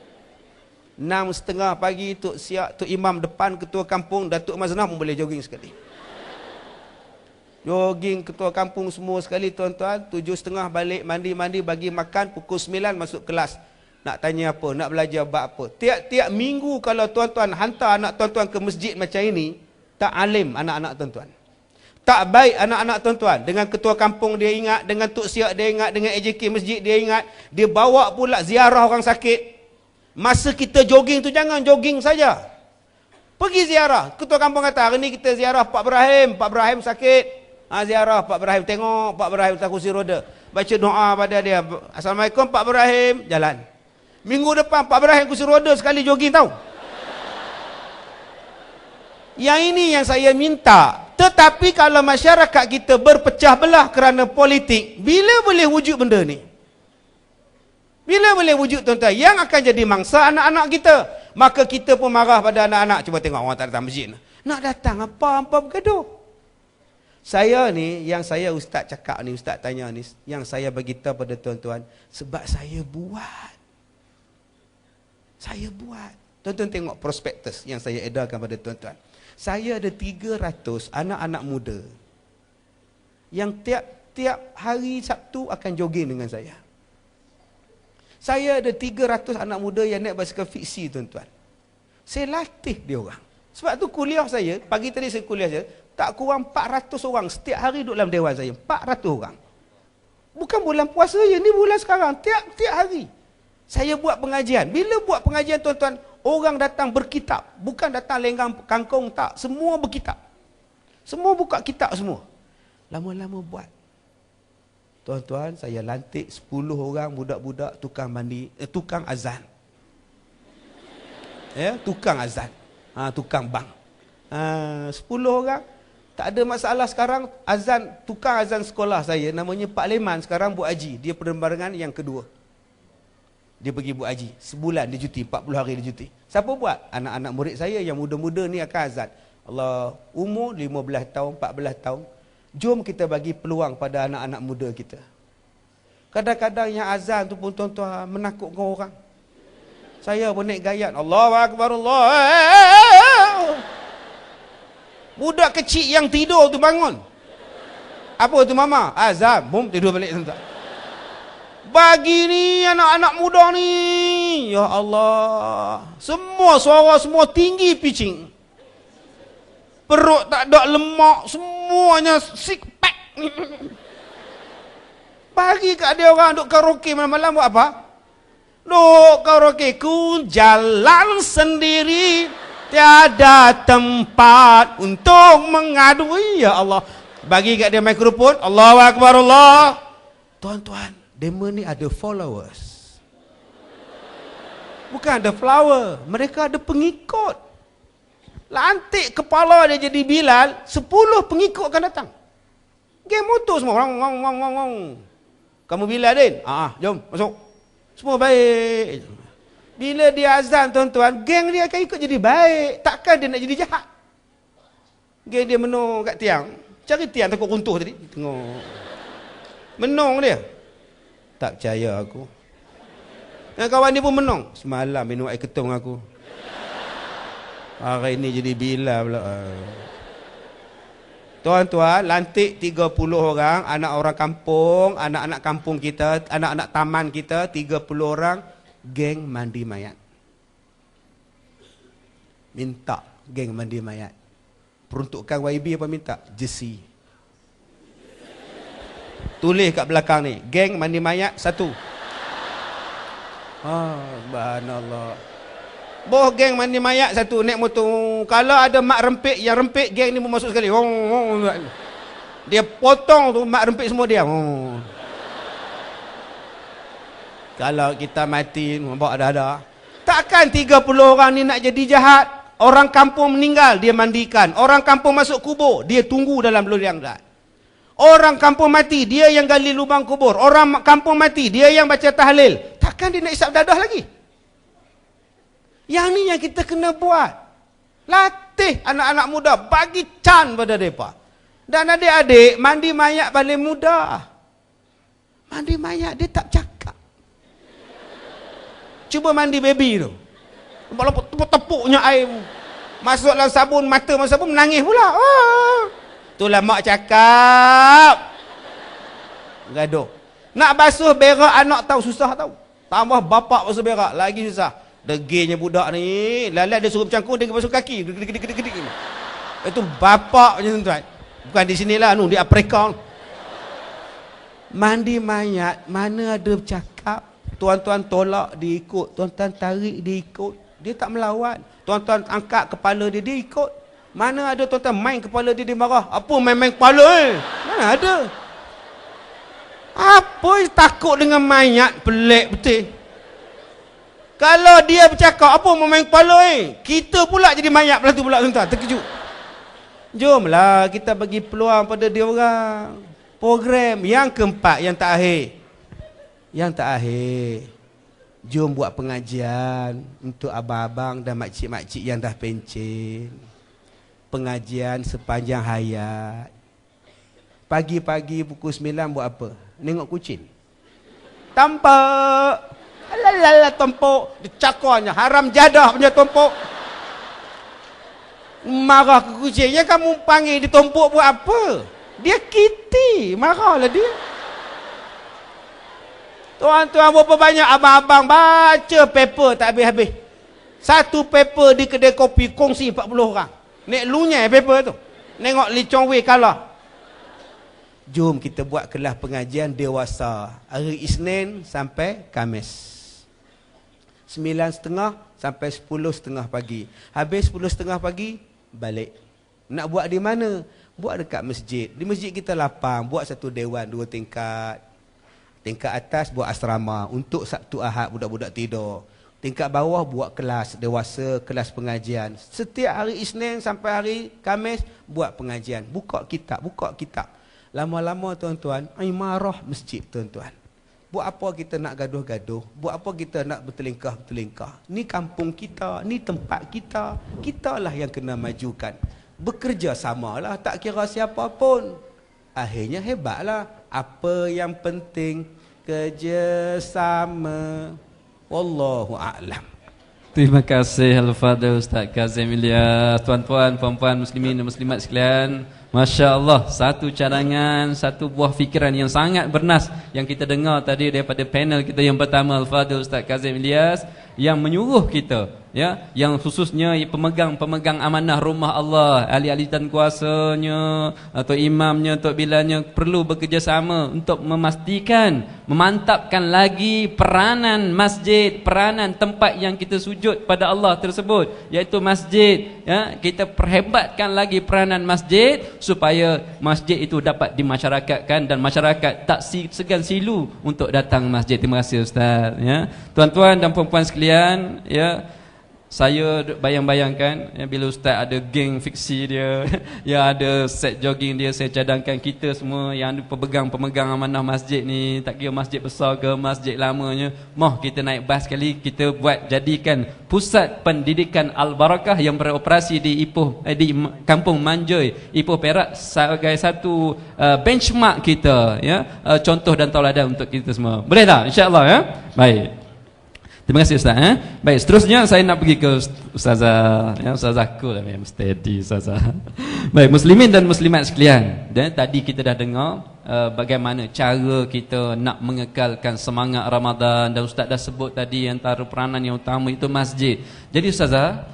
6:30 pagi Tok Siak, Tok Imam depan ketua kampung, Datuk Maznah pun boleh jogging sekali. Jogging ketua kampung semua sekali tuan-tuan. 7:30 balik, mandi-mandi, bagi makan, pukul 9 masuk kelas. Nak tanya apa, nak belajar bab apa. Tiap-tiap minggu kalau tuan-tuan hantar anak tuan-tuan ke masjid macam ini, tak alim anak-anak tuan-tuan. Tak baik anak-anak tuan-tuan. Dengan ketua kampung dia ingat, dengan Tok Siak dia ingat, dengan AJK masjid dia ingat. Dia bawa pula ziarah orang sakit. Masa kita jogging tu jangan jogging saja. Pergi ziarah. Ketua kampung kata, hari ni kita ziarah Pak Ibrahim. Pak Ibrahim sakit. Ziarah Pak Ibrahim. Tengok Pak Ibrahim atas kursi roda. Baca doa pada dia. Assalamualaikum Pak Ibrahim. Jalan. Minggu depan Pak Ibrahim kursi roda sekali jogging tahu. Yang ini yang saya minta. Tetapi kalau masyarakat kita berpecah belah kerana politik, bila boleh wujud benda ni? Bila boleh wujud tuan-tuan? Yang akan jadi mangsa anak-anak kita. Maka kita pun marah pada anak-anak. Cuba tengok orang tak datang masjid. Nak datang apa bergaduh? Saya ni, yang saya ustaz cakap ni, ustaz tanya ni, yang saya beritahu pada tuan-tuan, sebab saya buat. Saya buat. Tuan-tuan tengok prospektus yang saya edarkan pada tuan-tuan. Saya ada 300 anak-anak muda yang tiap hari Sabtu akan jogging dengan saya. Saya ada 300 anak muda yang naik basikal fiksi tuan-tuan. Saya latih dia orang. Sebab tu kuliah saya, pagi tadi saya kuliah saya, tak kurang 400 orang setiap hari duduk dalam dewan saya. 400 orang. Bukan bulan puasa je, ni bulan sekarang. Tiap hari. Saya buat pengajian. Bila buat pengajian tuan-tuan, orang datang berkitab. Bukan datang lenggang kangkung, tak. Semua berkitab. Semua buka kitab semua. Lama-lama buat. Tuan-tuan, saya lantik 10 orang budak-budak tukang mandi, tukang azan. Ya, tukang azan. Tukang bang. 10 orang. Tak ada masalah sekarang. Azan, tukang azan sekolah saya, namanya Pak Leman, sekarang buat haji. Dia penerbangan yang kedua. Dia pergi buat haji. Sebulan dia cuti, 40 hari dia cuti. Siapa buat? Anak-anak murid saya yang muda-muda ni akan azan. Allah, umur 15 tahun, 14 tahun. Jom kita bagi peluang pada anak-anak muda kita. Kadang-kadang yang azan tu pun tuan-tuan menakutkan orang. Saya pun naik gayat. Allahu Akbar, Allah. Budak kecil yang tidur tu bangun. Apa tu mama? Azan. Bum, tidur balik tuan-tuan. Bagi ni anak-anak muda ni, ya Allah, semua suara semua tinggi pitching. Perut tak ada lemak, semuanya six pack. Bagi kat dia orang duk karaoke malam-malam buat apa? Duk karaoke, ku jalan sendiri, tiada tempat untuk mengadu. Ya Allah, bagi kat dia mikrofon, Allahu Akbar, Allah. Tuan-tuan, demo ni ada followers. Bukan ada flower. Mereka ada pengikut. Lantik kepala dia jadi Bilal, 10 pengikut akan datang. Geng motor semua. Kamu Bilal, Din? Jom, masuk. Semua baik. Bila dia azan, tuan-tuan, geng dia akan ikut jadi baik. Takkan dia nak jadi jahat. Geng dia menung kat tiang. Cari tiang takut runtuh tadi. Tengok. Menung dia. Tak percaya aku. Yang kawan dia pun menang. Semalam minum air ketung aku. Hari ni jadi bila pula. Tuan-tuan, lantik 30 orang, anak orang kampung, anak-anak kampung kita, anak-anak taman kita, 30 orang, geng mandi mayat. Minta geng mandi mayat. Peruntukan YB apa minta? Jersey. Tulis kat belakang ni, geng mandi mayat 1. Subhanallah. Boh geng mandi mayat 1 naik motor. Kalau ada mak rempik, yang rempik geng ni pun masuk sekali. Dia potong tu mak rempik semua dia. Kalau kita mati bawa dada. Takkan 30 orang ni nak jadi jahat. Orang kampung meninggal, dia mandikan. Orang kampung masuk kubur, dia tunggu dalam lubang dah. Orang kampung mati, dia yang gali lubang kubur. Orang kampung mati, dia yang baca tahlil. Takkan dia nak isap dadah lagi? Yang ni yang kita kena buat. Latih anak-anak muda, bagi can pada mereka. Dan adik-adik, mandi mayat paling mudah. Mandi mayat, dia tak cakap. Cuba mandi baby tu. Tepuk-tepuknya air. Masuk dalam sabun, mata masuk sabun, menangis pula. Itulah mak cakap. Gaduh. Nak basuh berak anak tahu, susah tahu. Tambah bapak basuh berak, lagi susah. Degilnya budak ni. Lalat dia suruh bercangkung, dia basuh kaki. Gedik-gedik. Itu bapak macam tuan. Bukan di sinilah, di Afrika. Mandi mayat, mana ada bercakap. Tuan-tuan tolak, dia ikut. Tuan-tuan tarik, dia ikut. Dia tak melawan. Tuan-tuan angkat kepala dia, dia ikut. Mana ada tuan-tuan main kepala dia, dia marah. Apa main-main kepala Mana ada? Apa takut dengan mayat? Pelik betul. Kalau dia bercakap, apa main kepala Kita pula jadi mayat pula tu pula tuan-tuan. Terkejut. Jomlah kita bagi peluang pada dia orang. Program yang keempat, yang terakhir. Yang terakhir. Jom buat pengajian untuk abang-abang dan makcik-makcik yang dah pencen. Pengajian sepanjang hayat. Pagi-pagi pukul 9 buat apa? Nengok kucing. Tampak. Alalala tumpuk. Dia cakarnya. Haram jadah punya tumpuk. Marah ke kucing. Ya kamu panggil dia tumpuk buat apa? Dia kiti. Marahlah dia. Tuan-tuan berapa banyak abang-abang baca paper tak habis-habis. Satu paper di kedai kopi kongsi 40 orang. Nek lunyai paper tu. Nengok Lee Chong Wei kalah. Jom kita buat kelas pengajian dewasa. Hari Isnin sampai Khamis. 9.30 sampai 10.30 pagi. Habis 10.30 pagi, balik. Nak buat di mana? Buat dekat masjid. Di masjid kita lapang. Buat satu dewan 2 tingkat. Tingkat atas buat asrama untuk Sabtu Ahad budak-budak tidur. Tingkat bawah buat kelas dewasa, kelas pengajian. Setiap hari Isnin sampai hari Khamis buat pengajian. Buka kitab. Lama-lama tuan-tuan, imarah masjid tuan-tuan. Buat apa kita nak gaduh-gaduh? Buat apa kita nak bertelingkah-bertelingkah? Ni kampung kita, ni tempat kita. Kitalah yang kena majukan. Bekerja samalah, tak kira siapa pun. Akhirnya hebatlah. Apa yang penting kerjasama. Wallahu a'lam. Terima kasih Al-Fadhil Ustaz Kazim Ilyas. Tuan-tuan, puan-puan muslimin dan muslimat sekalian, Masya Allah, satu cadangan, satu buah fikiran yang sangat bernas yang kita dengar tadi daripada panel kita yang pertama, Al-Fadhil Ustaz Kazim Ilyas, yang menyuruh kita, ya, yang khususnya pemegang amanah rumah Allah, ahli-ahli dan kuasanya atau imamnya, Tok Bilalnya, perlu bekerjasama untuk memastikan, memantapkan lagi peranan masjid, peranan tempat yang kita sujud pada Allah tersebut, iaitu masjid, ya. Kita perhebatkan lagi peranan masjid supaya masjid itu dapat dimasyarakatkan dan masyarakat tak segan silu untuk datang masjid. Terima kasih Ustaz, ya. Tuan-tuan dan puan-puan sekalian, ya, saya bayang-bayangkan, ya, bila Ustaz ada geng fiksi dia, ya, ada set jogging dia, saya cadangkan kita semua yang ada pemegang amanah masjid ni, tak kira masjid besar ke masjid lamanya, moh kita naik bas sekali, kita buat jadikan pusat pendidikan Al-Barakah yang beroperasi di di Kampung Manjoy, Ipoh Perak, sebagai satu benchmark kita, ya, contoh dan tauladan untuk kita semua. Boleh tak? InsyaAllah, ya. Baik. Terima kasih Ustaz. Baik, seterusnya saya nak pergi ke Ustazah, ya, Ustazah aku lah, memang steady Ustazah. Baik, muslimin dan muslimat sekalian, dan tadi kita dah dengar bagaimana cara kita nak mengekalkan semangat Ramadan, dan Ustaz dah sebut tadi antara peranan yang utama itu masjid. Jadi Ustazah,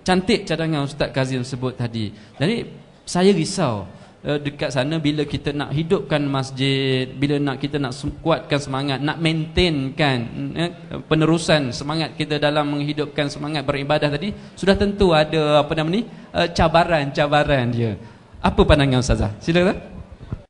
cantik cadangan Ustaz Kazim sebut tadi. Jadi saya risau dekat sana bila kita nak hidupkan masjid, bila kita nak kuatkan semangat, nak maintainkan penerusan semangat kita dalam menghidupkan semangat beribadah tadi, sudah tentu ada cabaran-cabaran dia. Apa pandangan Ustazah? Silakan.